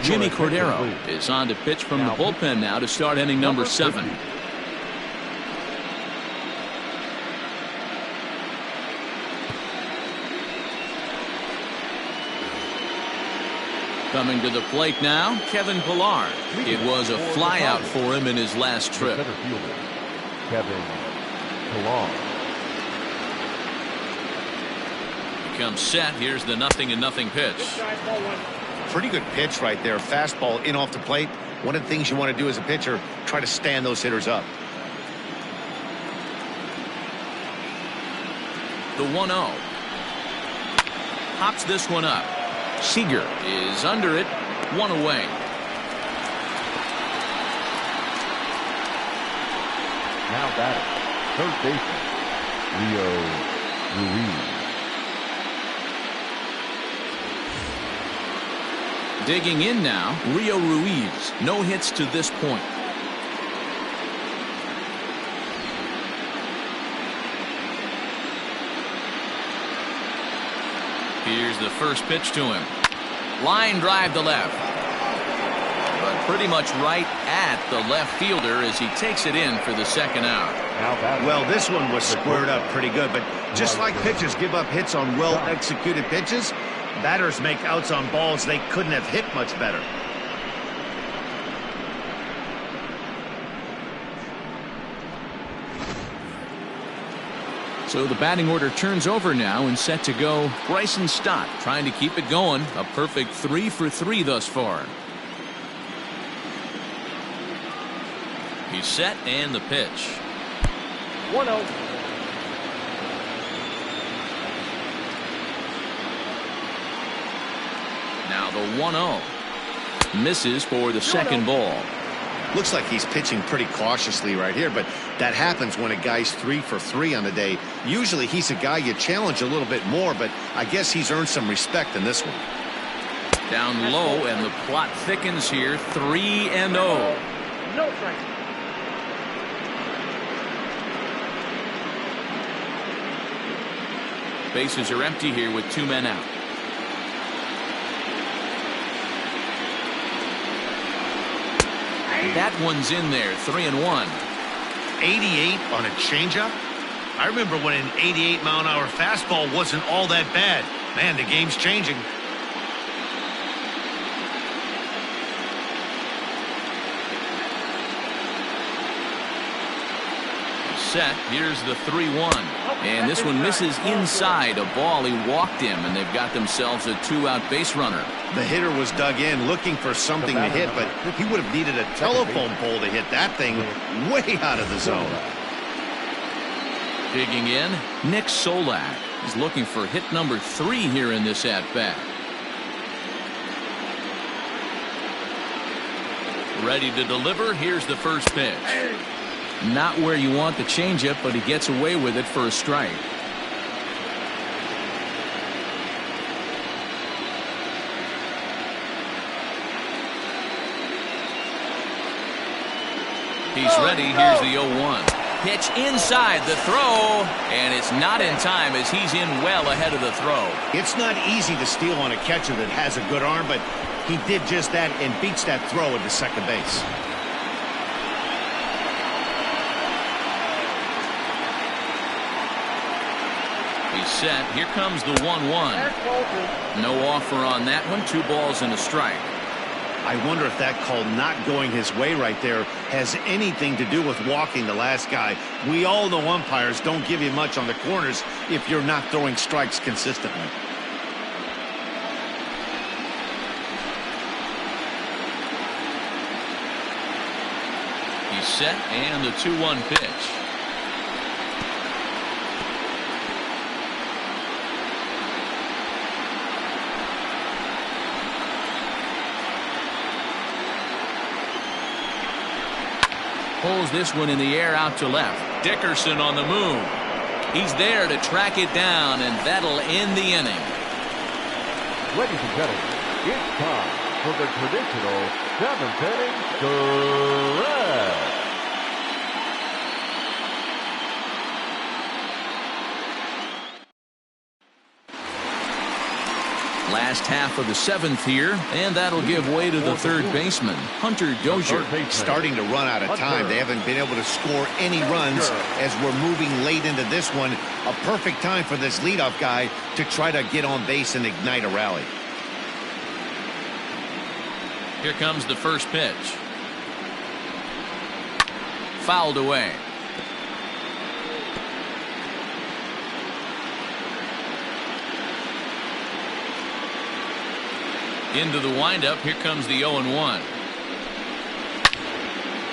Jimmy Cordero is on to pitch from the bullpen now to start inning number 7. Coming to the plate now, Kevin Pillar. It was a flyout for him in his last trip. Center fielder, Kevin Pillar. He comes set. Here's the 0-0 pitch. Pretty good pitch right there. Fastball in off the plate. One of the things you want to do as a pitcher, try to stand those hitters up. The 1-0. Hops this one up. Seager is under it. 1 away. Now batting, third baseman, Leo Ruiz. Digging in now, Rio Ruiz. No hits to this point. Here's the first pitch to him. Line drive to left. But pretty much right at the left fielder as he takes it in for the second out. Well, this one was squared up pretty good, but just like pitchers give up hits on well-executed pitches, batters make outs on balls they couldn't have hit much better. So the batting order turns over now and set to go. Bryson Stott trying to keep it going. A perfect 3 for 3 thus far. He's set and the pitch. 1-0. Now the 1-0. Misses for the second ball. Looks like he's pitching pretty cautiously right here, but that happens when a guy's 3 for 3 on the day. Usually he's a guy you challenge a little bit more, but I guess he's earned some respect in this one. Down low, and the plot thickens here. 3-0. No strike. Bases are empty here with 2 men out. That one's in there. 3-1. 88 on a changeup? I remember when an 88-mile-an-hour fastball wasn't all that bad. Man, the game's changing. Set. Here's the 3-1. And this one misses inside a ball. He walked him, and they've got themselves a 2-out base runner. The hitter was dug in looking for something to hit, but he would have needed a telephone pole to hit that thing way out of the zone. Digging in, Nick Solak is looking for hit number 3 here in this at-bat. Ready to deliver. Here's the first pitch. Not where you want the changeup, but he gets away with it for a strike. He's ready. Here's the 0-1. Pitch inside the throw, and it's not in time as he's in well ahead of the throw. It's not easy to steal on a catcher that has a good arm, but he did just that and beats that throw into second base. He's set. Here comes the 1-1. No offer on that one. 2 balls and a strike. I wonder if that call not going his way right there has anything to do with walking the last guy. We all know umpires don't give you much on the corners if you're not throwing strikes consistently. He's set, and the 2-1 pitch. Pulls this one in the air out to left. Dickerson on the move. He's there to track it down, and that'll end the inning. Ladies and gentlemen, it's time for the traditional 7th inning stretch. Last half of the 7th here, and that'll give way to the third baseman, Hunter Dozier. Starting to run out of time. They haven't been able to score any runs as we're moving late into this one. A perfect time for this leadoff guy to try to get on base and ignite a rally. Here comes the first pitch. Fouled away. Into the windup. Here comes the 0-1.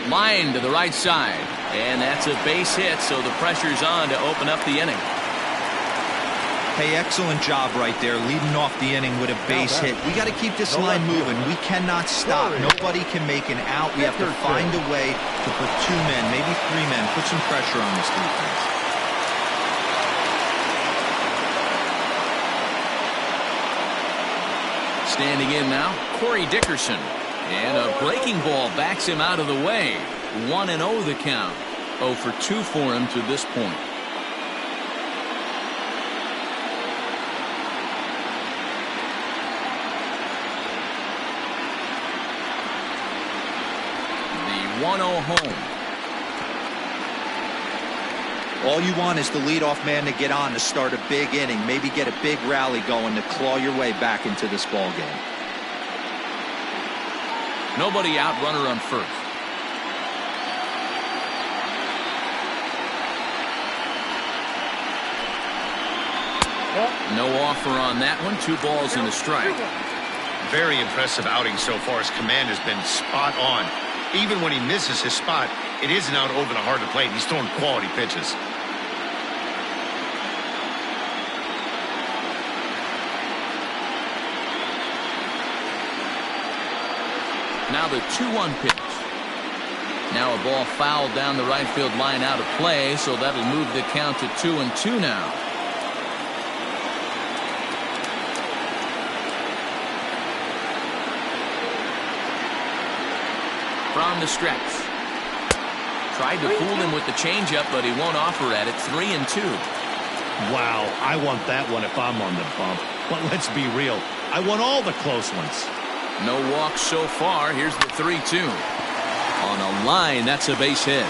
Line to the right side. And that's a base hit, so the pressure's on to open up the inning. Hey, excellent job right there, leading off the inning with a base hit. We got to keep this line moving. We cannot stop. Nobody can make an out. We have to find a way to put 2 men, maybe 3 men, put some pressure on this defense. Standing in now, Corey Dickerson. And a breaking ball backs him out of the way. 1-0 the count. 0 for 2 for him to this point. The 1-0 home. All you want is the leadoff man to get on to start a big inning, maybe get a big rally going to claw your way back into this ball game. Nobody out, runner on first. No offer on that one. 2 balls and a strike. Very impressive outing so far. His command has been spot on. Even when he misses his spot, it isn't out over the heart of the plate. He's throwing quality pitches. Now the 2-1 pitch. Now a ball fouled down the right field line out of play, so that'll move the count to 2-2 now. From the stretch. Tried to fool him with the changeup, but he won't offer at it. 3-2. Wow, I want that one if I'm on the bump. But let's be real. I want all the close ones. No walks so far. Here's the 3-2. On a line, that's a base hit.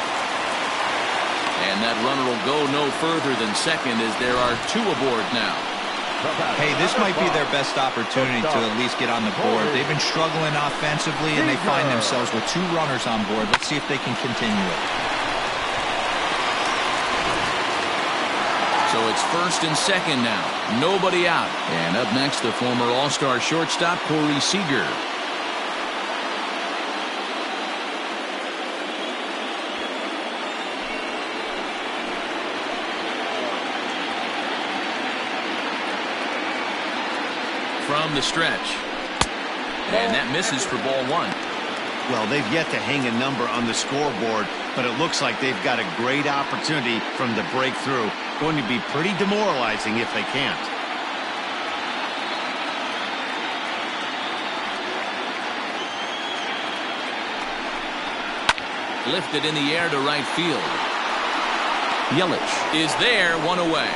And that runner will go no further than second as there are 2 aboard now. Hey, this might be their best opportunity to at least get on the board. They've been struggling offensively, and they find themselves with 2 runners on board. Let's see if they can continue it. So it's first and second now. Nobody out. And up next, the former All-Star shortstop, Corey Seager. From the stretch. And that misses for ball 1. Well, they've yet to hang a number on the scoreboard, but it looks like they've got a great opportunity from the breakthrough. Going to be pretty demoralizing if they can't. Lifted in the air to right field. Yelich is there, one away.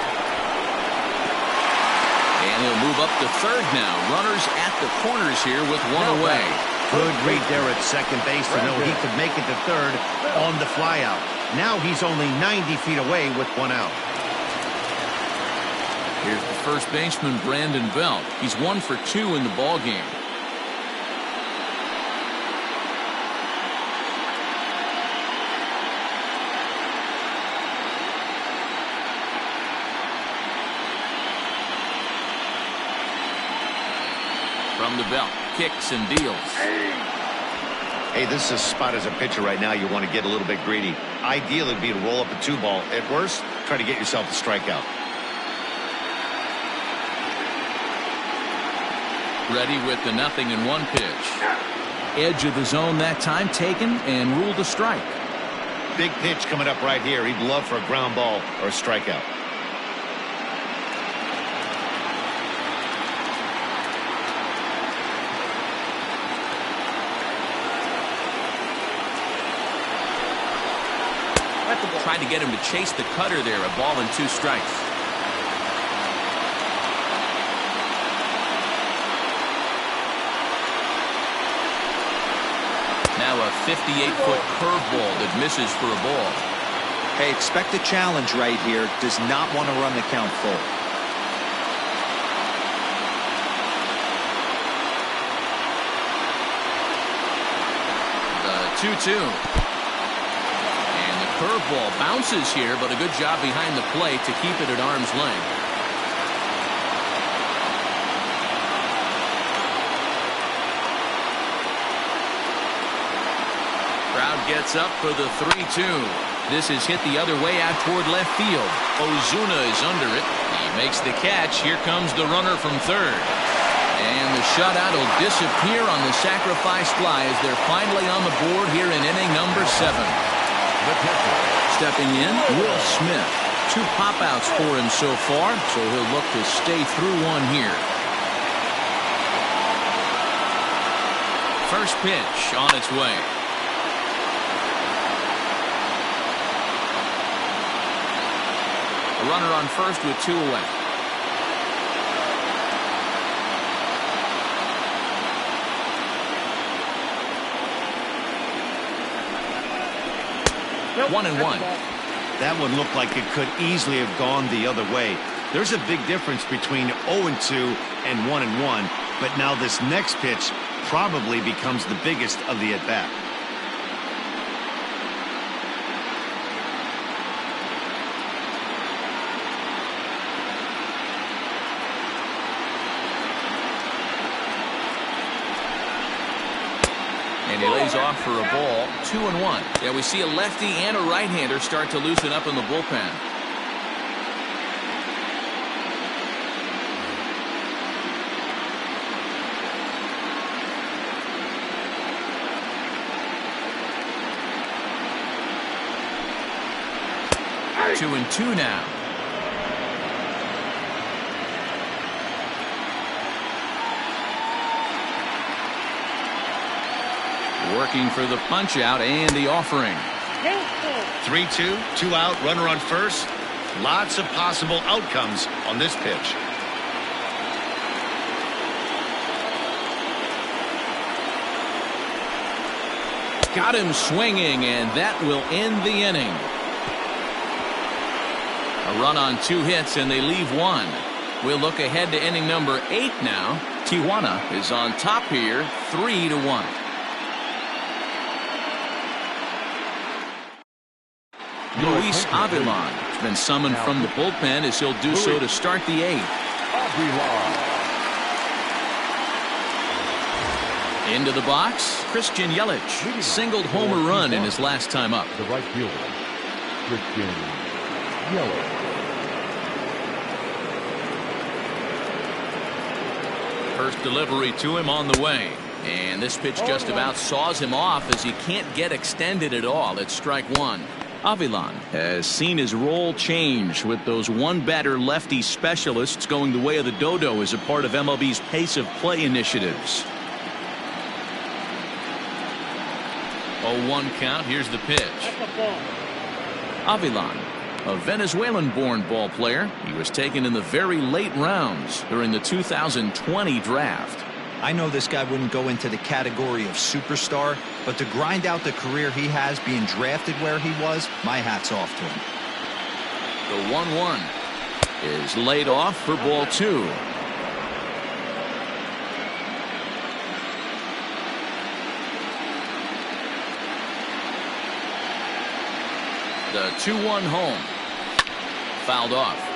And he'll move up to third now. Runners at the corners here with one away. Good read there at second base to know he could make it to third on the flyout. Now he's only 90 feet away with one out. Here's the first baseman, Brandon Belt. He's 1 for 2 in the ball game. From the belt, kicks and deals. Hey, this is a spot as a pitcher right now you want to get a little bit greedy. Ideally, it'd be to roll up a 2-ball. At worst, try to get yourself a strikeout. Ready with the 0-1 pitch. Edge of the zone that time taken and ruled a strike. Big pitch coming up right here. He'd love for a ground ball or a strikeout. Tried to get him to chase the cutter there. A ball and 2 strikes. Now a 58-foot curveball that misses for a ball. Hey, expect a challenge right here. Does not want to run the count full. The 2-2. Curveball bounces here, but a good job behind the plate to keep it at arm's length. Crowd gets up for the 3-2. This is hit the other way out toward left field. Ozuna is under it. He makes the catch. Here comes the runner from third. And the shutout will disappear on the sacrifice fly as they're finally on the board here in inning number 7. Stepping in, Will Smith. 2 pop-outs for him so far, so he'll look to stay through one here. First pitch on its way. A runner on first with 2 away. Nope, 1-1. That one looked like it could easily have gone the other way. There's a big difference between 0-2 and 1-1, but now this next pitch probably becomes the biggest of the at-bat. And he lays off for a ball. 2-1. Yeah, we see a lefty and a right-hander start to loosen up in the bullpen. Hey. 2-2 now. Working for the punch out and the offering. 3-2, 2 out, runner on first. Lots of possible outcomes on this pitch. Got him swinging, and that will end the inning. A run on 2 hits, and they leave 1. We'll look ahead to inning number 8 now. Tijuana is on top here, 3-1. Luis Avilan has been summoned from the bullpen as he'll do so to start the 8th. Into the box, Christian Yelich singled home run in his last time up. The right fielder, Christian Yelich. First delivery to him on the way. And this pitch just about saws him off as he can't get extended at all. It's strike one. Avilan has seen his role change with those one-batter lefty specialists going the way of the dodo as a part of MLB's pace of play initiatives. 0-1 count. Here's the pitch. Avilan, a Venezuelan-born ball player. He was taken in the very late rounds during the 2020 draft. I know this guy wouldn't go into the category of superstar, but to grind out the career he has being drafted where he was, my hat's off to him. The 1-1 is laid off for ball two. The 2-1 home. Fouled off.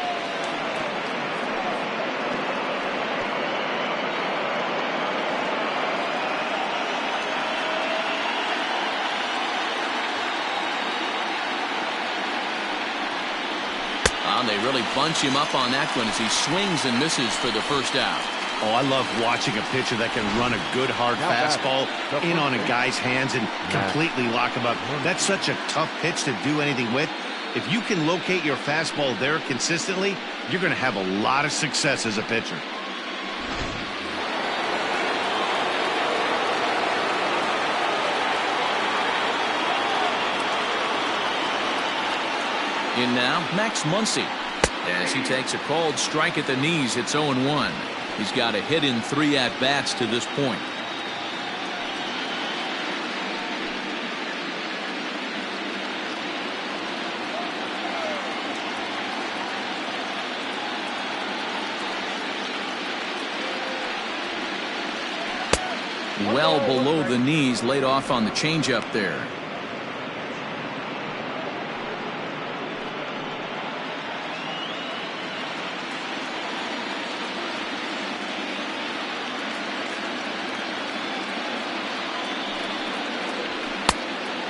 They really bunch him up on that one as he swings and misses for the first out. Oh, I love watching a pitcher that can run a good hard fastball in on a guy's hands and completely lock him up. That's such a tough pitch to do anything with. If you can locate your fastball there consistently, you're going to have a lot of success as a pitcher. In now, Max Muncy. As he takes a called strike at the knees, it's 0-1. He's got a hit in 3 at-bats to this point. Well below the knees, laid off on the changeup there.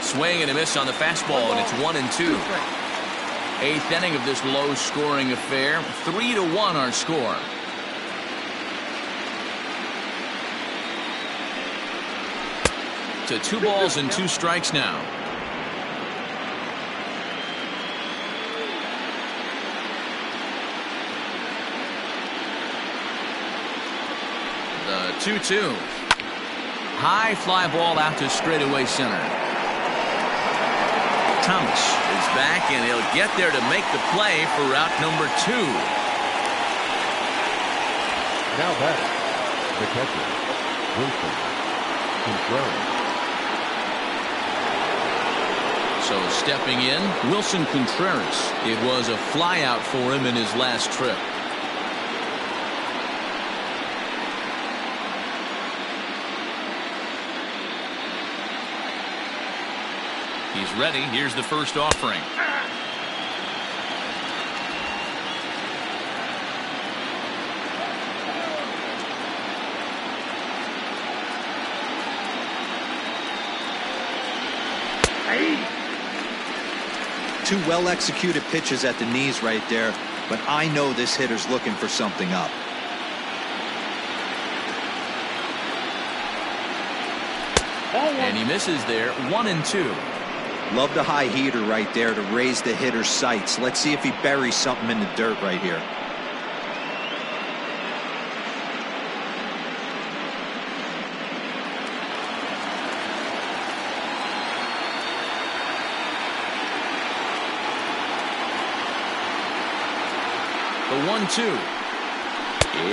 Swing and a miss on the fastball, and it's 1-2. 8th inning of this low-scoring affair. 3-1 our score. To 2 balls and 2 strikes now. The 2-2. High fly ball out to straightaway center. Thomas is back, and he'll get there to make the play for route number 2. Now back, the catcher, Wilson Contreras. So stepping in, Wilson Contreras. It was a flyout for him in his last trip. He's ready. Here's the first offering. Two well-executed pitches at the knees right there, but I know this hitter's looking for something up. And he misses there. 1-2. Love the high heater right there to raise the hitter's sights. Let's see if he buries something in the dirt right here. The 1-2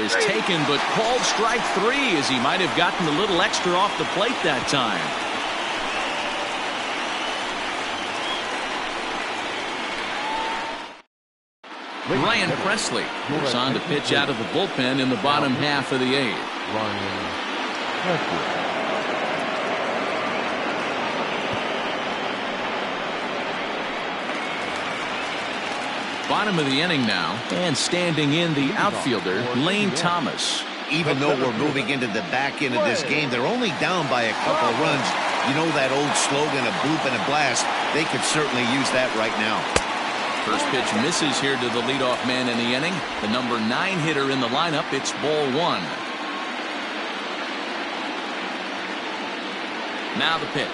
is taken, but called strike 3 as he might have gotten a little extra off the plate that time. Ryan Presley moves on to pitch out of the bullpen in the bottom half of the 8th. Ryan Presley. Bottom of the inning now, and standing in the outfielder, Lane Thomas. Even though we're moving into the back end of this game, they're only down by a couple of runs. You know that old slogan, a bloop and a blast. They could certainly use that right now. First pitch misses here to the leadoff man in the inning. The number 9 hitter in the lineup. It's ball 1. Now the pitch.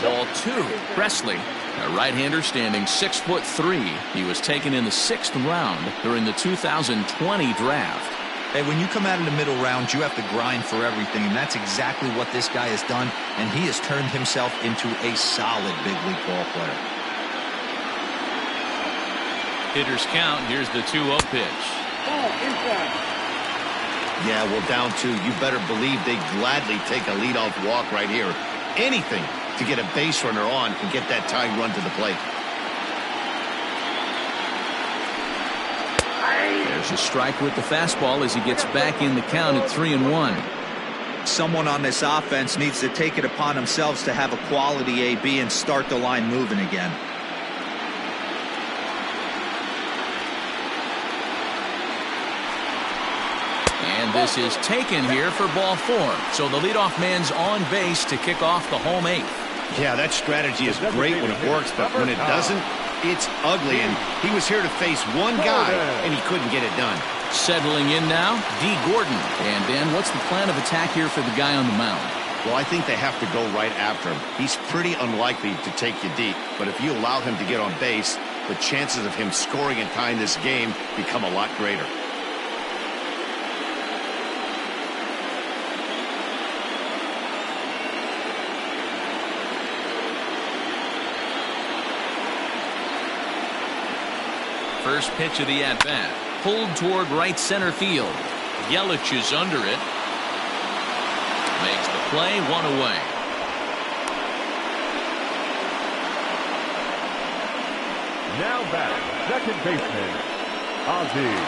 Ball 2. Presley, a right-hander standing 6'3". He was taken in the 6th round during the 2020 draft. Hey, when you come out of the middle round, you have to grind for everything, and that's exactly what this guy has done, and he has turned himself into a solid big league ball player. Hitters count. Here's the 2-0 pitch. Ball inside. Yeah, well, down 2. You better believe they'd gladly take a leadoff walk right here. Anything to get a base runner on and get that tying run to the plate. There's a strike with the fastball as he gets back in the count at 3-1. Someone on this offense needs to take it upon themselves to have a quality AB and start the line moving again. And this is taken here for ball 4. So the leadoff man's on base to kick off the home 8th. Yeah, that strategy is great when it works, but when it doesn't, it's ugly. And he was here to face one guy, and he couldn't get it done. Settling in now, D. Gordon. And Dan, what's the plan of attack here for the guy on the mound? Well, I think they have to go right after him. He's pretty unlikely to take you deep, but if you allow him to get on base, the chances of him scoring and tying this game become a lot greater. First pitch of the at-bat. Pulled toward right center field. Yelich is under it. Makes the play, 1 away. Now back, second baseman, Ozzie.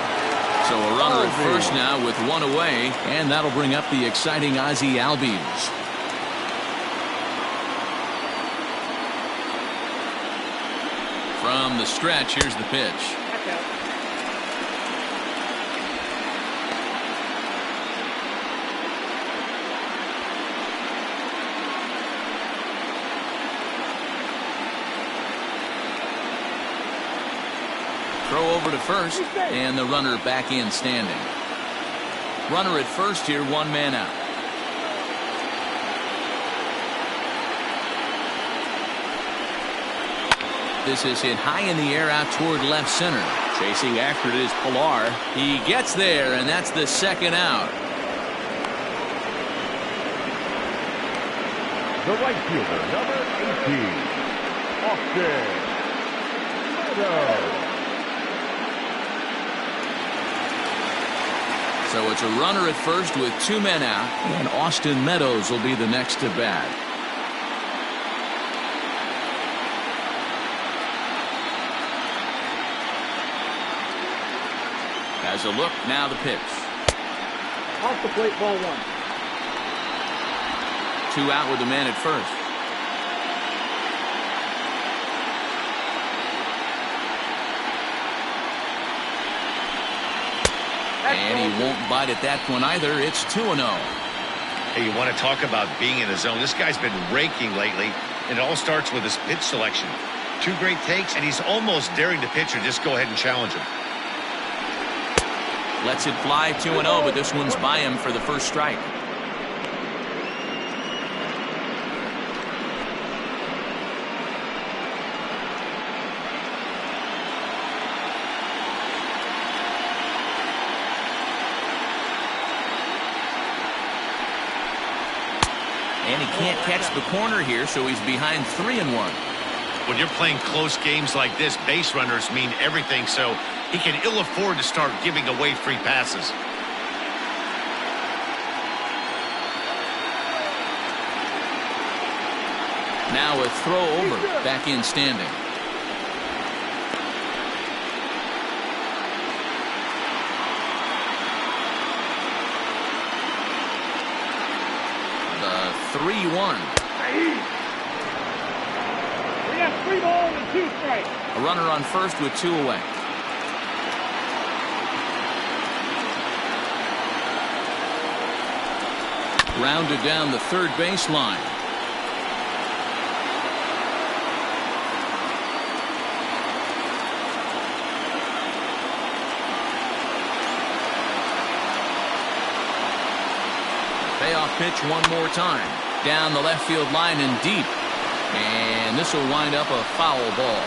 So a runner at first now with 1 away, and that'll bring up the exciting Ozzie Albies. From the stretch, here's the pitch. Throw over to first, and the runner back in standing. Runner at first here, 1 man out. This is hit high in the air out toward left center. Chasing after it is Pilar. He gets there, and that's the 2nd out. The right fielder, number 18, Austin Meadows. So it's a runner at first with 2 men out, and Austin Meadows will be the next to bat. Has a look, now the pitch. Off the plate, ball 1. 2 out with the man at first. And he won't bite at that one either. It's 2-0. Hey, you want to talk about being in the zone? This guy's been raking lately, and it all starts with his pitch selection. 2 great takes, and he's almost daring the pitcher just go ahead and challenge him. Lets it fly, 2-0, but this one's by him for the first strike. And he can't catch the corner here, so he's behind 3-1. When you're playing close games like this, base runners mean everything, so he can ill afford to start giving away free passes. Now a throw over, back in standing. The 3-1. We got 3 balls and 2 strikes. A runner on first with 2 away. Rounded down the third baseline. Payoff pitch one more time. Down the left field line and deep. And this will wind up a foul ball.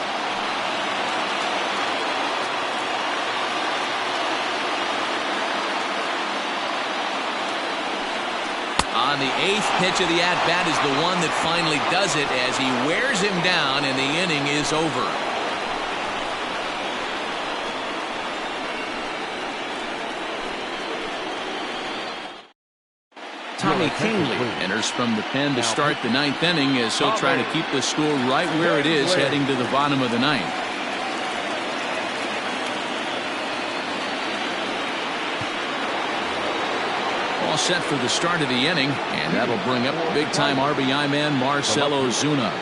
On the 8th pitch of the at-bat is the one that finally does it as he wears him down and the inning is over. Tommy Kingley enters from the pen to start the 9th inning as he'll try to keep the score right where it is heading to the bottom of the 9th. All set for the start of the inning, and that'll bring up big-time RBI man Marcell Ozuna.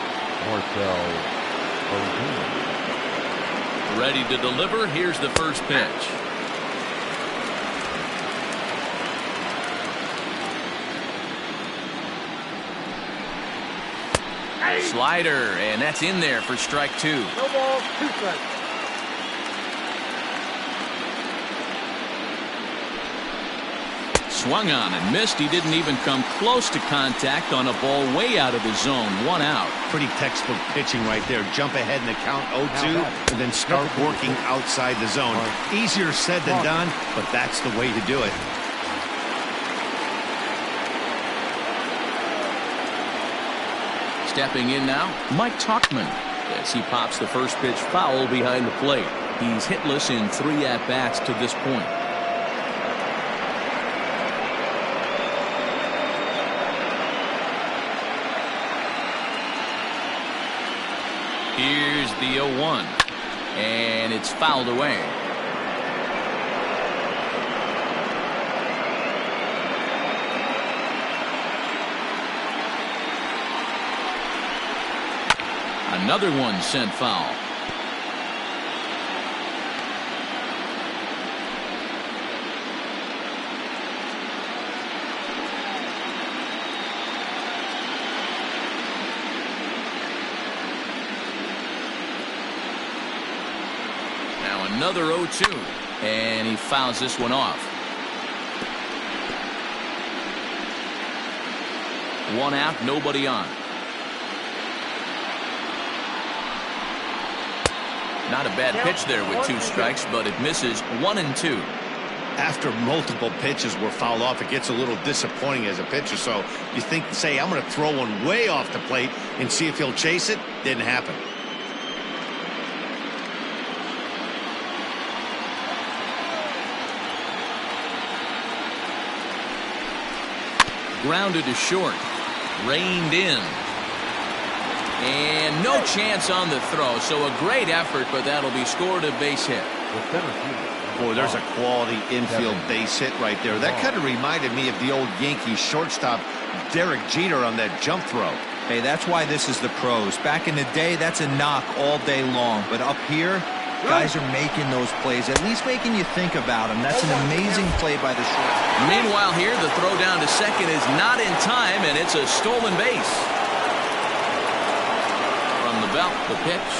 Ready to deliver. Here's the first pitch. Slider, and that's in there for strike 2. No balls, 2 strikes. Swung on and missed. He didn't even come close to contact on a ball way out of the zone. 1 out. Pretty textbook pitching right there. Jump ahead in the count 0-2 and then start working outside the zone. Easier said than done, but that's the way to do it. Stepping in now, Mike Tauchman, as he pops the first pitch foul behind the plate. He's hitless in 3 at-bats to this point. Here's the 0-1, and it's fouled away. Another one sent foul. Now another 0-2, and he fouls this one off. 1 out, nobody on. Not a bad pitch there with 2 strikes, but it misses 1 and 2. After multiple pitches were fouled off, it gets a little disappointing as a pitcher. So you think, say, I'm going to throw one way off the plate and see if he'll chase it. Didn't happen. Grounded to short. Reined in. And no chance on the throw, so a great effort, but that'll be scored a base hit. Boy, there's a quality infield base hit right there. That kind of reminded me of the old Yankees shortstop Derek Jeter on that jump throw. Hey, that's why this is the pros. Back in the day, that's a knock all day long. But up here, guys are making those plays, at least making you think about them. That's an amazing play by the shortstop. Meanwhile here, the throw down to second is not in time, and it's a stolen base. Belt, the pitch,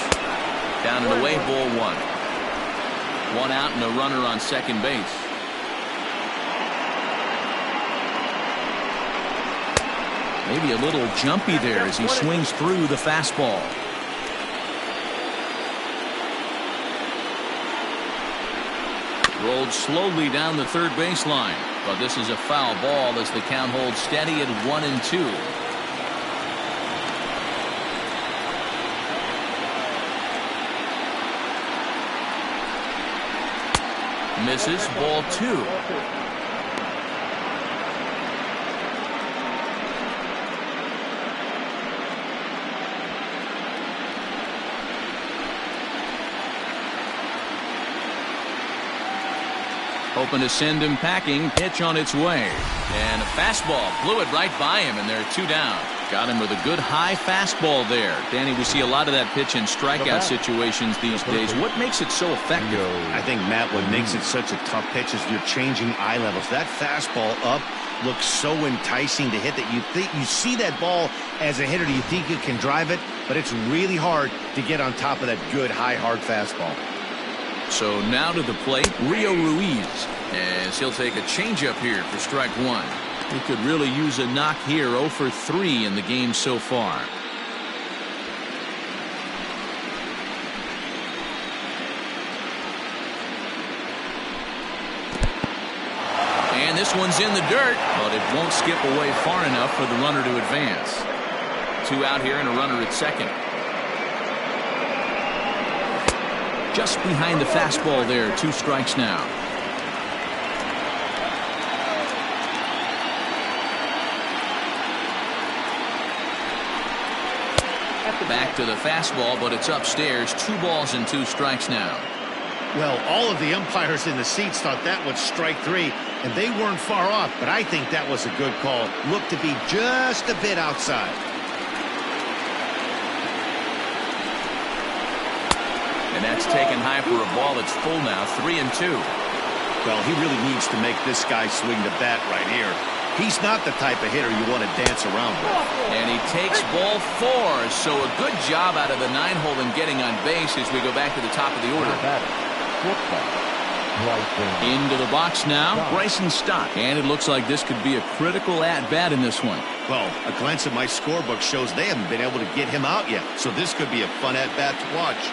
down and away, ball 1. 1 out and a runner on second base. Maybe a little jumpy there as he swings through the fastball. Rolled slowly down the third baseline, but this is a foul ball as the count holds steady at 1 and 2. Misses, ball 2. Hoping to send him packing. Pitch on its way. And a fastball blew it right by him, and there are 2 down. Got him with a good high fastball there. Danny, we see a lot of that pitch in strikeout situations these days. What makes it so effective? I think, Matt, what makes it such a tough pitch is you're changing eye levels. That fastball up looks so enticing to hit that you see that ball as a hitter. You think you can drive it, but it's really hard to get on top of that good high hard fastball. So now to the plate, Rio Ruiz, as he'll take a changeup here for strike 1. He could really use a knock here. 0 for 3 in the game so far. And this one's in the dirt, but it won't skip away far enough for the runner to advance. 2 out here and a runner at second. Just behind the fastball there. 2 strikes now. Back to the fastball, but it's upstairs. 2 balls and 2 strikes now. Well, all of the umpires in the seats thought that was strike 3, and they weren't far off, but I think that was a good call. Looked to be just a bit outside. And that's taken high for a ball. It's full now. 3-2. Well, he really needs to make this guy swing the bat right here. He's not the type of hitter you want to dance around with. And he takes ball 4. So a good job out of the 9-hole in getting on base as we go back to the top of the order. Into the box now, Bryson Stott. And it looks like this could be a critical at-bat in this one. Well, a glance at my scorebook shows they haven't been able to get him out yet. So this could be a fun at-bat to watch.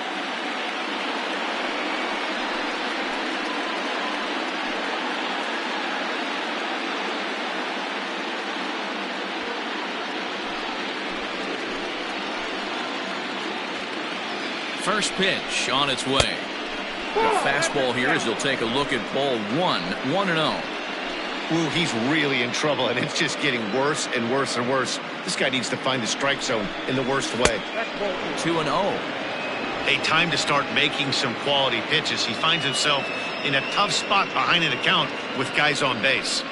First pitch on its way. The fastball here as he'll take a look at ball 1. 1-0. Ooh, he's really in trouble, and it's just getting worse and worse and worse. This guy needs to find the strike zone in the worst way. 2-0. A time to start making some quality pitches. He finds himself in a tough spot behind an account with guys on base.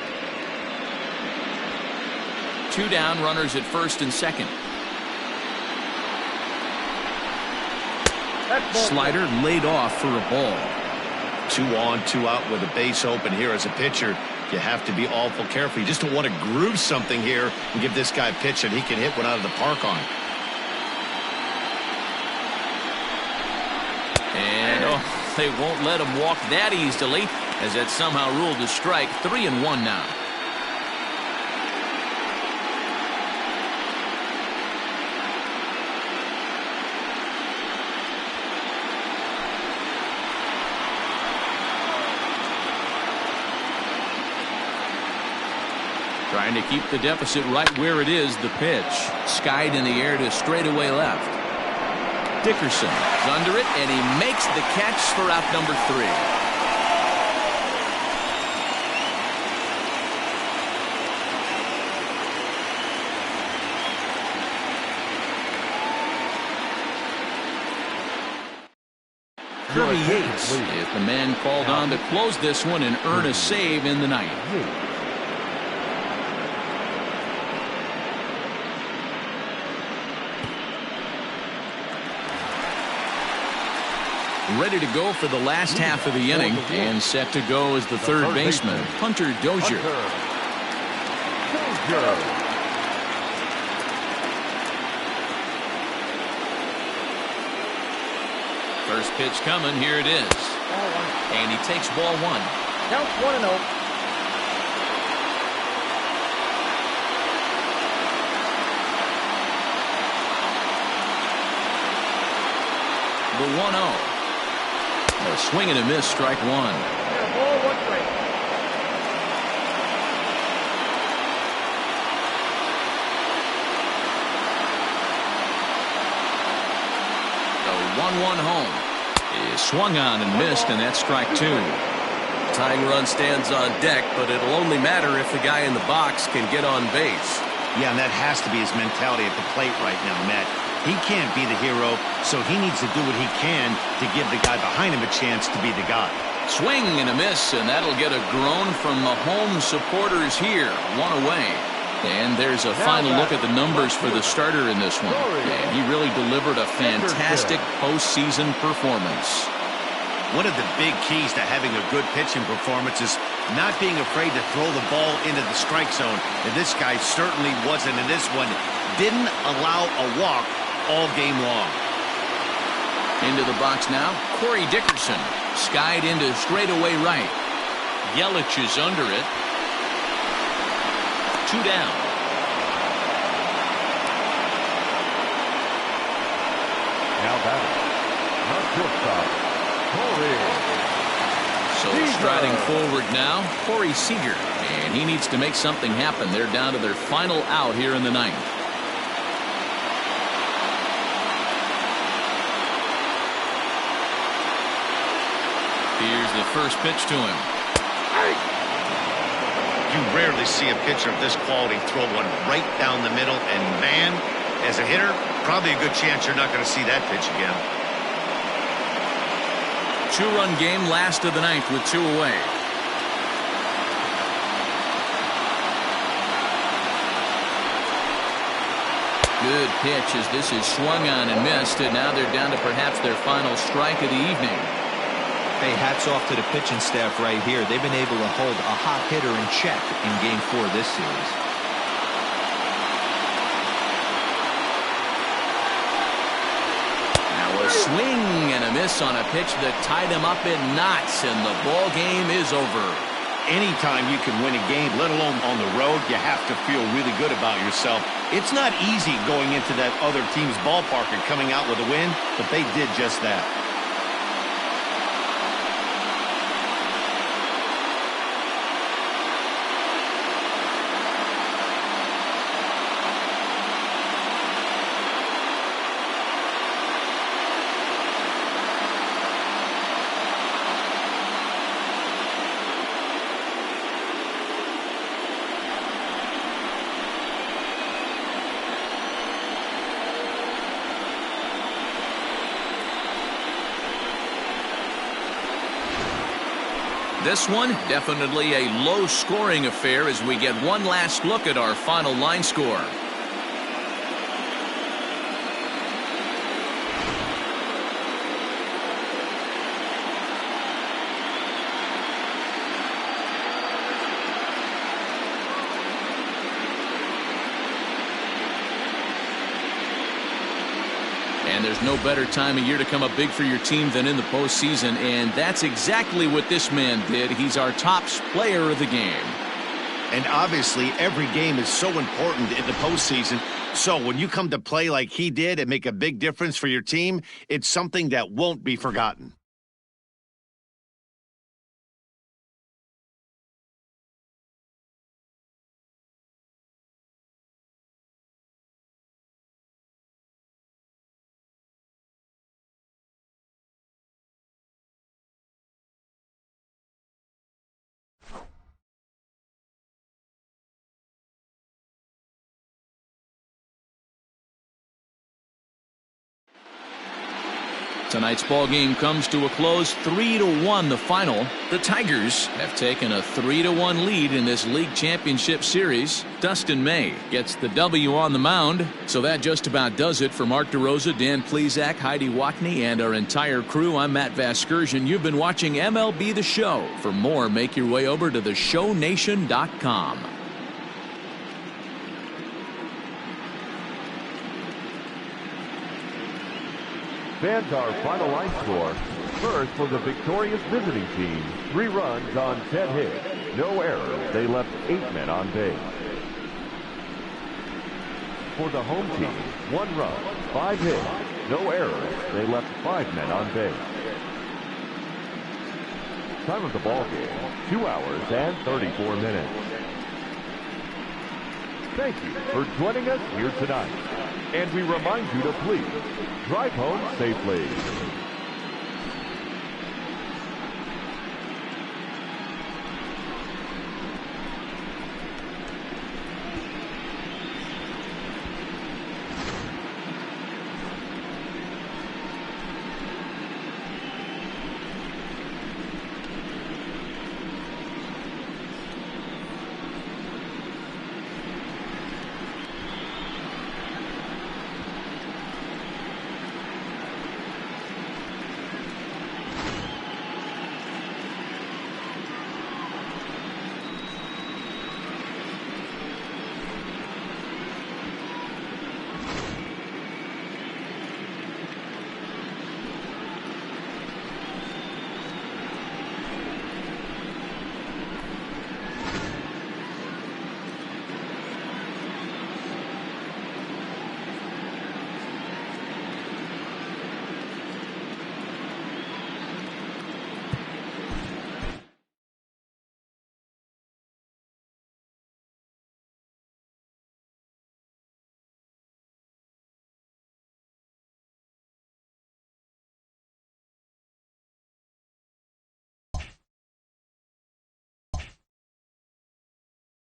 2 down, runners at first and second. Slider laid off for a ball. 2 on, 2 out with a base open here as a pitcher. You have to be awful careful. You just don't want to groove something here and give this guy a pitch that he can hit one out of the park on. And they won't let him walk that easily as that somehow ruled a strike. 3-1 now. Trying to keep the deficit right where it is. The pitch skied in the air to straightaway left. Dickerson is under it, and he makes the catch for out number 3. Kirby Yates is the man called on to close this one and earn a save in the ninth. Ready to go for the last half of the inning, and set to go as the third baseman, Hunter Dozier. First pitch coming, here it is. And he takes ball 1. Counts 1-0. The 1-0. A swing and a miss, strike 1. Ball 1 strike. The 1-1 home is swung on and missed, and that's strike 2. Tying run stands on deck, but it'll only matter if the guy in the box can get on base. Yeah, and that has to be his mentality at the plate right now, Matt. He can't be the hero, so he needs to do what he can to give the guy behind him a chance to be the guy. Swing and a miss, and that'll get a groan from the home supporters here. 1 away. And there's a final look at the numbers for the starter in this one. And he really delivered a fantastic postseason performance. One of the big keys to having a good pitching performance is not being afraid to throw the ball into the strike zone. And this guy certainly wasn't in this one. Didn't allow a walk all game long. Into the box now, Corey Dickerson. Skied into straightaway right. Yelich is under it. 2 down. Now batting, the shortstop, Corey. So striding forward now, Corey Seager. And he needs to make something happen. They're down to their final out here in the 9th. Here's the first pitch to him. You rarely see a pitcher of this quality throw one right down the middle, and man, as a hitter, probably a good chance you're not going to see that pitch again. 2-run game, last of the 9th with 2 away. Good pitch as this is swung on and missed, and now they're down to perhaps their final strike of the evening. Hey, hats off to the pitching staff right here. They've been able to hold a hot hitter in check in Game 4 this series. Now a swing and a miss on a pitch that tied him up in knots, and the ball game is over. Anytime you can win a game, let alone on the road, you have to feel really good about yourself. It's not easy going into that other team's ballpark and coming out with a win, but they did just that. This one, definitely a low-scoring affair as we get one last look at our final line score. And there's no better time of year to come up big for your team than in the postseason, and that's exactly what this man did. He's our top player of the game. And obviously, every game is so important in the postseason. So when you come to play like he did and make a big difference for your team, it's something that won't be forgotten. Tonight's ball game comes to a close, 3-1 the final. The Tigers have taken a 3-1 lead in this league championship series. Dustin May gets the W on the mound. So that just about does it for Mark DeRosa, Dan Plesac, Heidi Watney, and our entire crew. I'm Matt Vasgersian. You've been watching MLB The Show. For more, make your way over to theshownation.com. Fans, our final line score. First, for the victorious visiting team, 3 runs on 10 hits. No errors. They left 8 men on base. For the home team, 1 run, 5 hits. No errors. They left 5 men on base. Time of the ball game, 2 hours and 34 minutes. Thank you for joining us here tonight. And we remind you to please drive home safely.